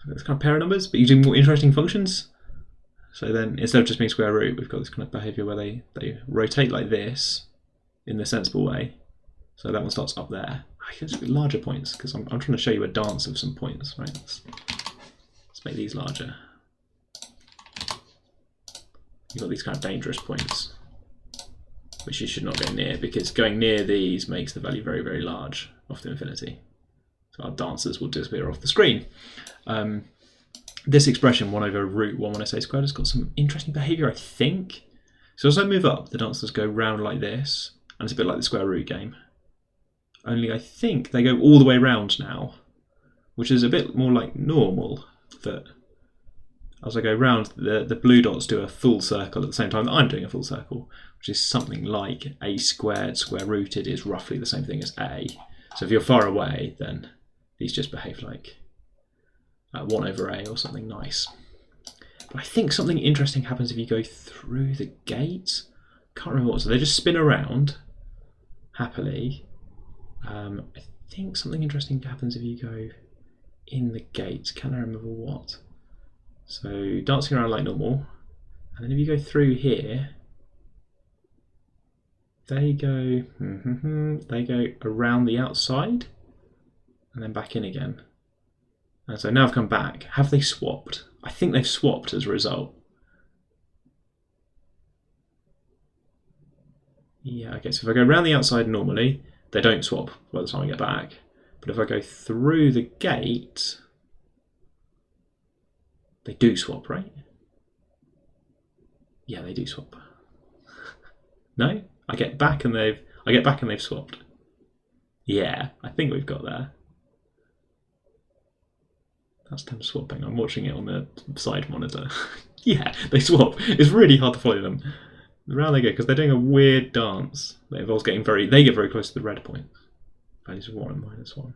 It's kind of pair of numbers, but using more interesting functions. So then, instead of just being square root, we've got this kind of behavior where they rotate like this in the sensible way. So that one starts up there. I can just do larger points because I'm trying to show you a dance of some points, right? Let's make these larger. You've got these kind of dangerous points, which you should not go near, because going near these makes the value very, very large, off to infinity. So our dancers will disappear off the screen. This expression, 1 over root 1 when I say squared, has got some interesting behavior, I think. So as I move up, the dancers go round like this, and it's a bit like the square root game. Only I think they go all the way round now, which is a bit more like normal, that as I go round, the blue dots do a full circle at the same time that I'm doing a full circle, which is something like a squared square rooted is roughly the same thing as a. So if you're far away, then these just behave like 1 over a or something nice. But I think something interesting happens if you go through the gate. Can't remember what. So they just spin around happily. I think something interesting happens if you go in the gate. Can I remember what? So dancing around like normal, and then if you go through here, they go around the outside and then back in again. And so now I've come back. Have they swapped? I think they've swapped as a result. Yeah, okay, so if I go around the outside normally, they don't swap by the time I get back. But if I go through the gate, they do swap, right? Yeah, they do swap. No? I get back and they've swapped. Yeah, I think we've got there. That's them swapping. I'm watching it on the side monitor. Yeah, they swap. It's really hard to follow them. Around they go, because they're doing a weird dance. They get very close to the red point. Values of 1 and -1.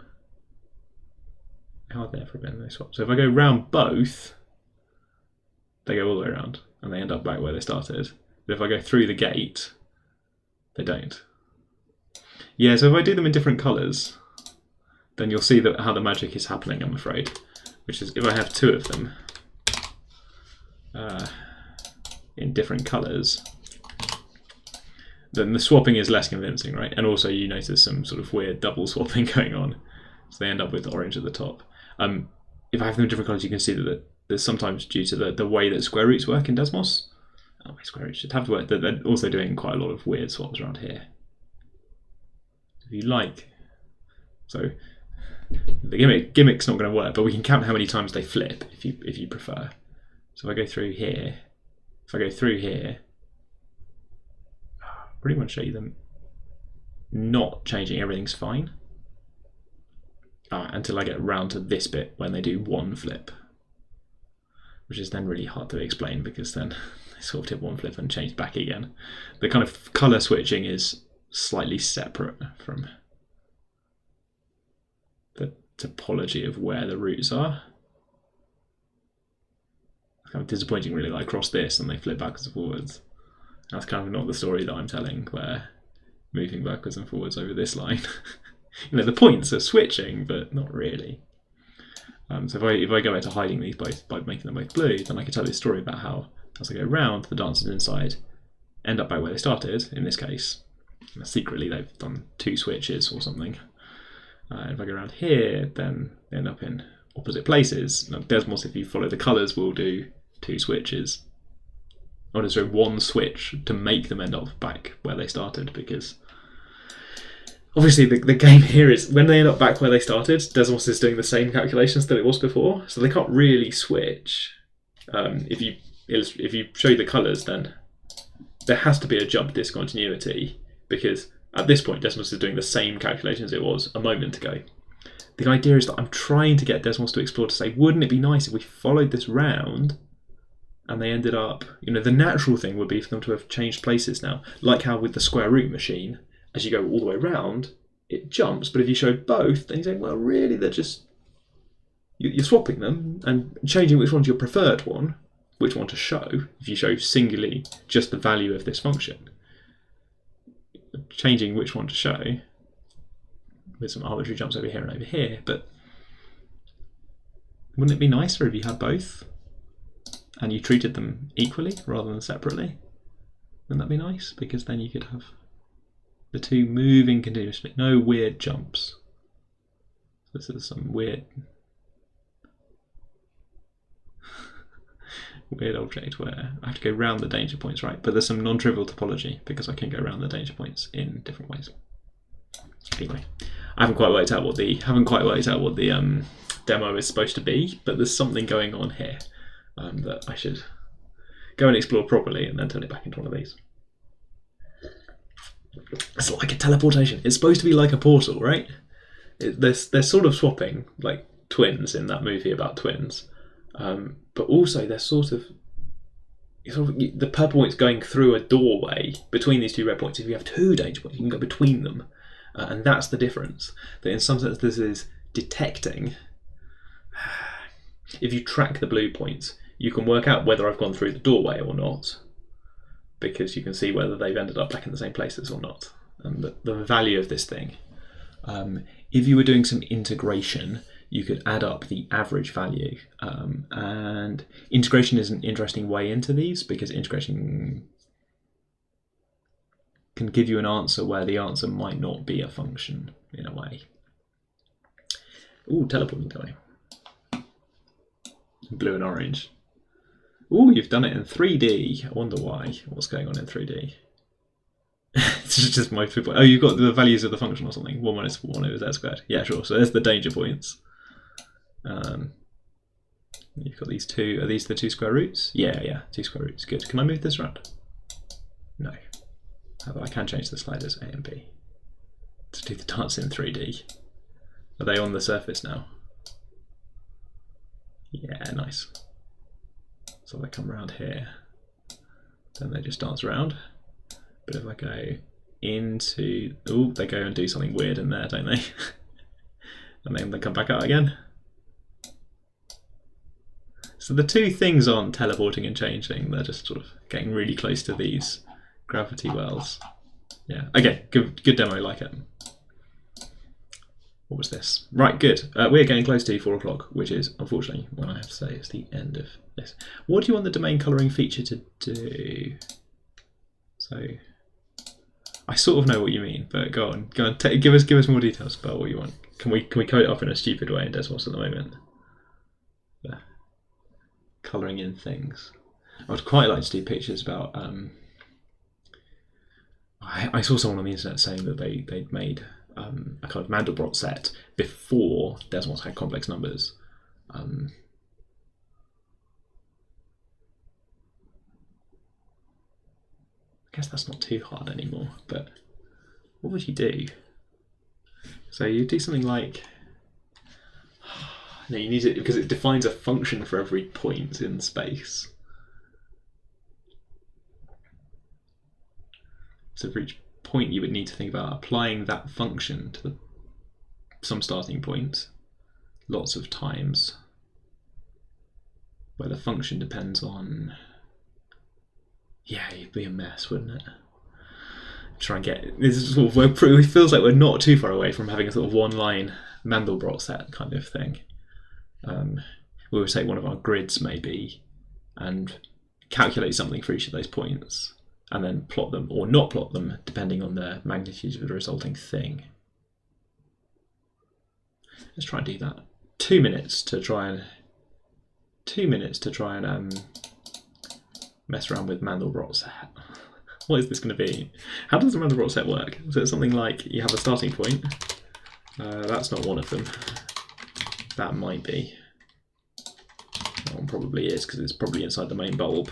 Hard there for a bit and they swap. So if I go round both, they go all the way around and they end up back where they started. But if I go through the gate, they don't. Yeah, so if I do them in different colours, then you'll see how the magic is happening, I'm afraid. Which is, if I have 2 of them in different colours, then the swapping is less convincing, right? And also you notice some sort of weird double swapping going on. So they end up with orange at the top. If I have them in different colours, you can see that there's sometimes, due to the way that square roots work in Desmos, square roots should have to work, that they're also doing quite a lot of weird swaps around here. If you like. So the gimmick's not going to work, but we can count how many times they flip if you prefer. So if I go through here, pretty much show you them not changing, everything's fine. Until I get round to this bit when they do 1 flip, which is then really hard to explain because then they sort of did 1 flip and changed back again. The kind of colour switching is slightly separate from the topology of where the roots are. It's kind of disappointing really, like cross this and they flip backwards and forwards. That's kind of not the story that I'm telling, where moving backwards and forwards over this line. The points are switching, but not really. So if I go into hiding these both by making them both blue, then I can tell this story about how, as I go round, the dancers inside end up back where they started, in this case, Secretly, they've done 2 switches or something. If I go around here, then they end up in opposite places. Now, Desmos, if you follow the colours, will do 2 switches. Oh, no, sorry, 1 switch to make them end up back where they started, because obviously the game here is when they end up back where they started, Desmos is doing the same calculations that it was before, so they can't really switch. If you show the colours, then there has to be a jump discontinuity, because at this point Desmos is doing the same calculations it was a moment ago. The idea is that I'm trying to get Desmos to explore to say, wouldn't it be nice if we followed this round and they ended up, the natural thing would be for them to have changed places now, like how with the square root machine, as you go all the way round, it jumps, but if you show both, then you say, well, really, they're just, you're swapping them and changing which one's your preferred one, which one to show, if you show singularly just the value of this function. Changing which one to show with some arbitrary jumps over here and over here, but wouldn't it be nicer if you had both and you treated them equally rather than separately? Wouldn't that be nice? Because then you could have the 2 moving continuously, no weird jumps. This is some weird object where I have to go round the danger points, right? But there's some non-trivial topology because I can go around the danger points in different ways. Anyway, I haven't quite worked out what the demo is supposed to be, but there's something going on here that I should go and explore properly and then turn it back into one of these. It's like a teleportation. It's supposed to be like a portal, right? They're sort of swapping like twins in that movie about twins. But also they're sort of the purple point's going through a doorway between these 2 red points. If you have 2 danger points, you can go between them, and that's the difference. That in some sense this is detecting. If you track the blue points, you can work out whether I've gone through the doorway or not, because you can see whether they've ended up back in the same places or not. And the value of this thing, if you were doing some integration, you could add up the average value. And integration is an interesting way into these, because integration can give you an answer where the answer might not be a function in a way. Ooh, teleporting going. Blue and orange. Ooh, you've done it in 3D. I wonder why. What's going on in 3D? It's just my people. Oh, you've got the values of the function or something. 1 minus 1 over z squared. Yeah, sure. So there's the danger points. You've got these 2. Are these the 2 square roots? Yeah, 2 square roots. Good. Can I move this around? No. However, I can change the sliders A and B to do the dance in 3D. Are they on the surface now? Yeah, nice. So they come around here, then they just dance around. But if I go into, oh, they go and do something weird in there, don't they? And then they come back out again. So the 2 things on teleporting and changing, they're just sort of getting really close to these gravity wells. Yeah, okay, good demo, I like it. What was this? Right, good. We're getting close to 4 o'clock, which is, unfortunately, what I have to say is the end of this. What do you want the domain colouring feature to do? So, I sort of know what you mean, but go on. Give us more details about what you want. Can we code it up in a stupid way in Desmos at the moment? Yeah. Colouring in things. I would quite like to do pictures about. I saw someone on the internet saying that they'd made a kind of Mandelbrot set before Desmos had complex numbers. I guess that's not too hard anymore, but what would you do? So you do something like, no, you need it because it defines a function for every point in space. So for each point you would need to think about applying that function to some starting point lots of times, where the function depends on, yeah, it'd be a mess, wouldn't it? Try and get this is sort of, it feels like we're not too far away from having a sort of one-line Mandelbrot set kind of thing. We would take one of our grids maybe and calculate something for each of those points, and then plot them or not plot them depending on the magnitude of the resulting thing. Let's try and do that. 2 minutes to try and mess around with Mandelbrot set. What is this going to be? How does the Mandelbrot set work? Is it something like you have a starting point? That's not one of them. That might be. That one probably is, because it's probably inside the main bulb.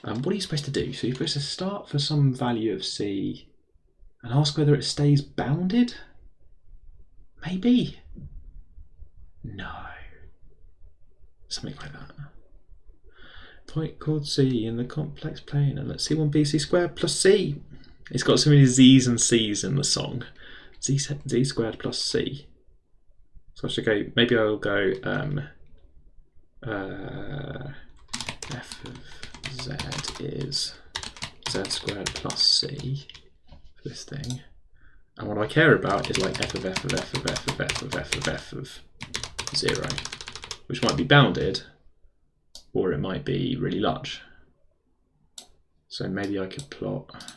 What are you supposed to do? So you're supposed to start for some value of C and ask whether it stays bounded? Maybe? No. Something like that. Point called C in the complex plane, and let's see 1bc squared plus C. It's got so many Z's and C's in the song. Z squared plus C. So I should go, maybe I'll go f of z is z squared plus C for this thing. And what I care about is like f of f of f of f of f of f of f of 0, which might be bounded, or it might be really large. So maybe I could plot.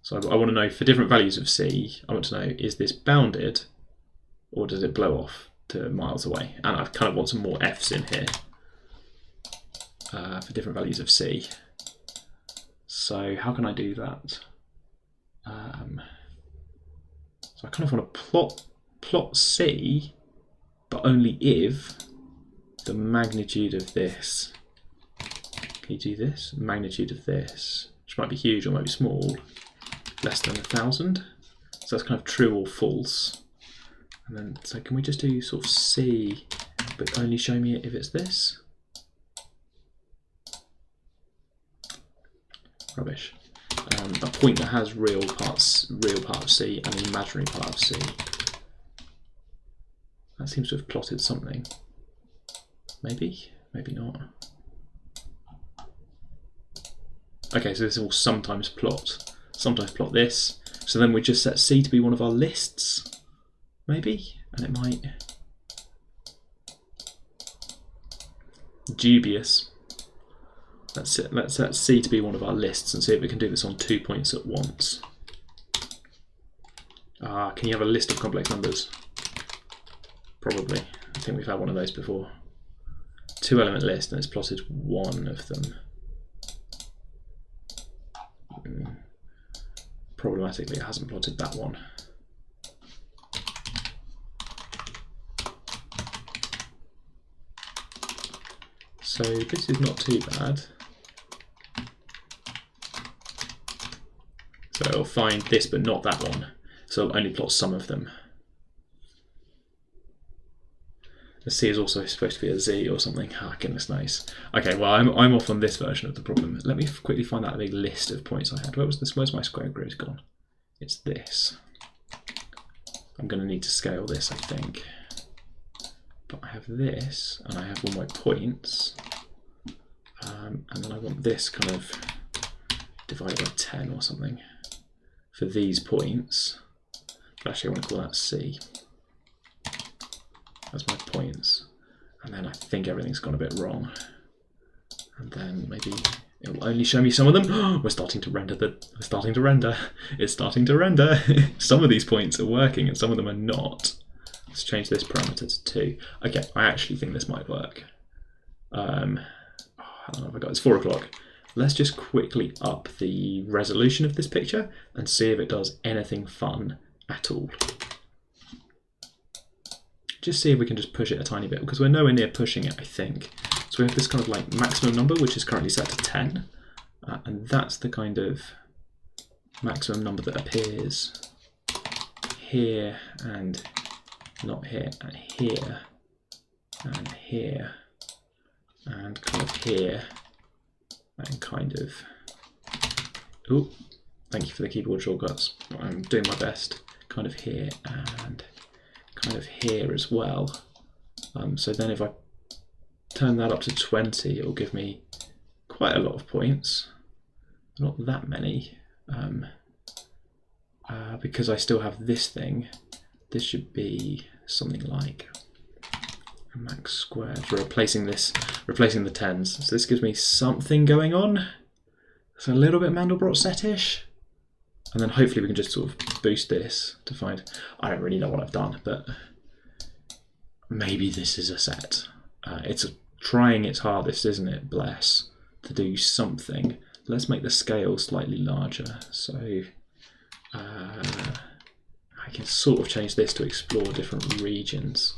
So I want to know for different values of C, I want to know, is this bounded or does it blow off to miles away? And I kind of want some more F's in here for different values of C. So how can I do that? So I kind of want to plot C, but only if the magnitude of this, can you do this? Magnitude of this, which might be huge or might be small, less than 1,000. So that's kind of true or false. And then, so can we just do sort of C, but only show me it if it's this? Rubbish. A point that has real part of C and an imaginary part of C. That seems to have plotted something. Maybe, maybe not. Okay, so this will sometimes plot this. So then we just set C to be one of our lists, maybe, and it might. Dubious. Let's set C to be one of our lists and see if we can do this on 2 points at once. Can you have a list of complex numbers? Probably. I think we've had one of those before. 2-element list, and it's plotted one of them. Problematically, it hasn't plotted that one. So this is not too bad. So it'll find this but not that one. So it'll only plot some of them. The C is also supposed to be a Z or something. Ah, goodness knows. Okay, well I'm off on this version of the problem. Let me quickly find that big list of points I had. Where was this? Where's my square grid gone? It's this. I'm going to need to scale this, I think. But I have this, and I have all my points. And then I want this kind of divided by 10 or something for these points. But actually I want to call that C. That's my points. And then I think everything's gone a bit wrong. And then maybe it will only show me some of them. We're starting to render It's starting to render. Some of these points are working and some of them are not. Let's change this parameter to 2. Okay, I actually think this might work. How long have I got? It's 4 o'clock. Let's just quickly up the resolution of this picture and see if it does anything fun at all. Just see if we can just push it a tiny bit, because we're nowhere near pushing it, I think. So we have this kind of like maximum number, which is currently set to 10. And that's the kind of maximum number that appears here and not here, and here, and here, and kind of here, and kind of. Oh, thank you for the keyboard shortcuts. I'm doing my best. Kind of here and kind of here as well. So then if I turn that up to 20, it will give me quite a lot of points. Not that many, because I still have this thing. This should be something like a max squared. We're replacing the tens. So this gives me something going on. So a little bit Mandelbrot set-ish. And then hopefully we can just sort of boost this to find... I don't really know what I've done, but maybe this is a set. It's trying its hardest, isn't it, Bless, to do something. Let's make the scale slightly larger. So I can sort of change this to explore different regions.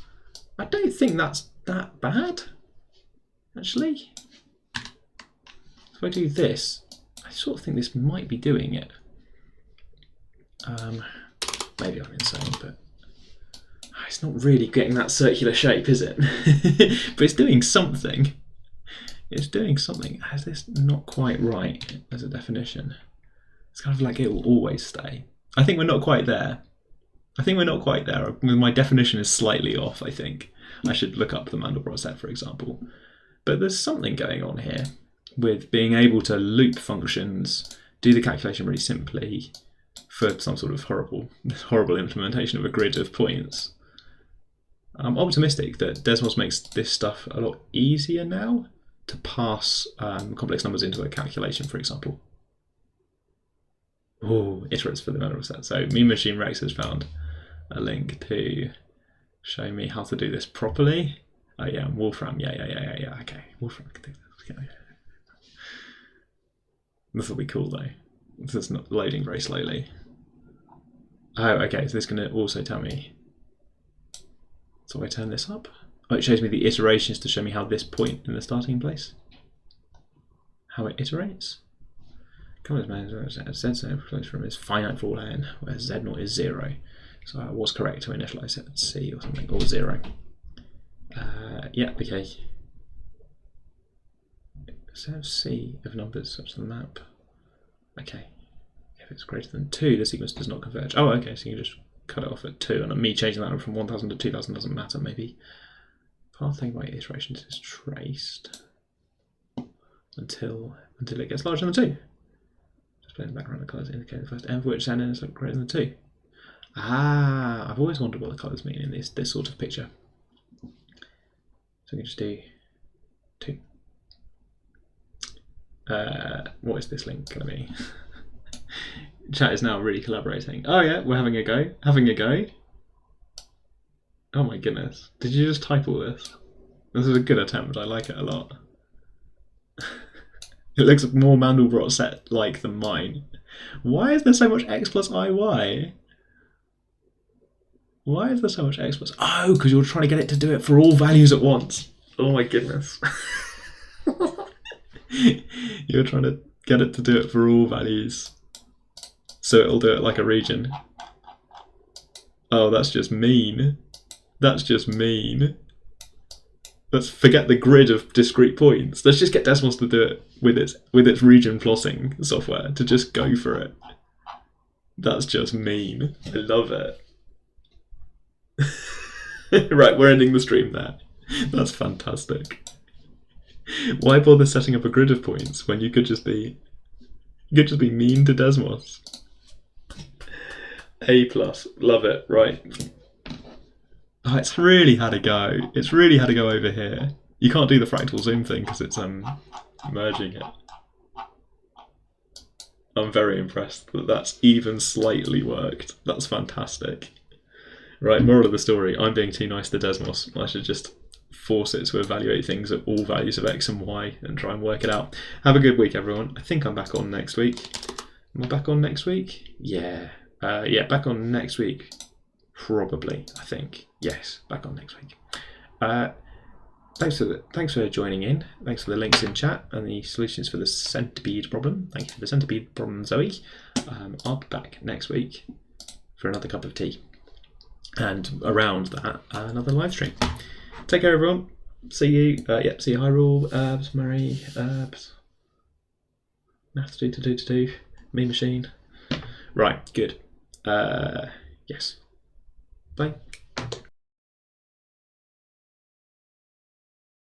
I don't think that's that bad, actually. If I do this, I sort of think this might be doing it. Maybe I'm insane, but it's not really getting that circular shape, is it? But it's doing something. It's doing something. Is this not quite right as a definition? It's kind of like it will always stay. I think we're not quite there. My definition is slightly off, I think. I should look up the Mandelbrot set, for example. But there's something going on here with being able to loop functions, do the calculation really simply for some sort of horrible implementation of a grid of points. I'm optimistic that Desmos makes this stuff a lot easier now to pass complex numbers into a calculation, for example. Oh, iterates for the Mandelbrot set. So Mean Machine Rex has found a link to show me how to do this properly. Oh yeah, Wolfram. Yeah. Okay, Wolfram can do this. Okay. This will be cool though. This is not loading very slowly. Oh, okay. So this is going to also tell me. So I turn this up. Oh, it shows me the iterations to show me how this point in the starting place, how it iterates. Colors Z flows from is finite for all n, where Z0 is 0. So I was correct to initialize it at C or something, or 0. Yeah, okay. Set of C of numbers such as the map. Okay. If it's greater than 2, the sequence does not converge. Oh, okay, so you can just cut it off at 2, and me changing that from 1000 to 2000 doesn't matter, maybe. Path thing by iterations is traced until it gets larger than 2. Display in the background, the colours indicate the first n for which n is greater than 2. Ah, I've always wondered what the colours mean in this sort of picture. So we can just do 2. What is this link going to be? Chat is now really collaborating. Oh yeah, we're having a go. Oh my goodness. Did you just type all this? This is a good attempt. I like it a lot. It looks more Mandelbrot set like than mine. Why is there so much x plus iy? Why is there so much x plus... Oh, because you're trying to get it to do it for all values at once. Oh my goodness. You're trying to get it to do it for all values. So it'll do it like a region. Oh, that's just mean. Let's forget the grid of discrete points. Let's just get Desmos to do it with its region plotting software, to just go for it. That's just mean. I love it. Right, we're ending the stream there. That's fantastic. Why bother setting up a grid of points when you could just be mean to Desmos? A+, love it. Right. Oh, it's really had a go. It's really had a go over here. You can't do the fractal zoom thing because it's merging it. I'm very impressed that that's even slightly worked. That's fantastic. Right, moral of the story, I'm being too nice to Desmos. I should just force it to evaluate things at all values of x and y and try and work it out. Have a good week, everyone. I think I'm back on next week. Am I back on next week? Yeah. Yeah, back on next week. Probably, I think. Yes, back on next week. Thanks for joining in. Thanks for the links in chat and the solutions for the centipede problem. Thank you for the centipede problem, Zoe. I'll be back next week for another cup of tea. And around that, another live stream. Take care, everyone. See you. See you, Hyrule, Murray, Maths do. Mean Machine. Right, good. Yes. Bye.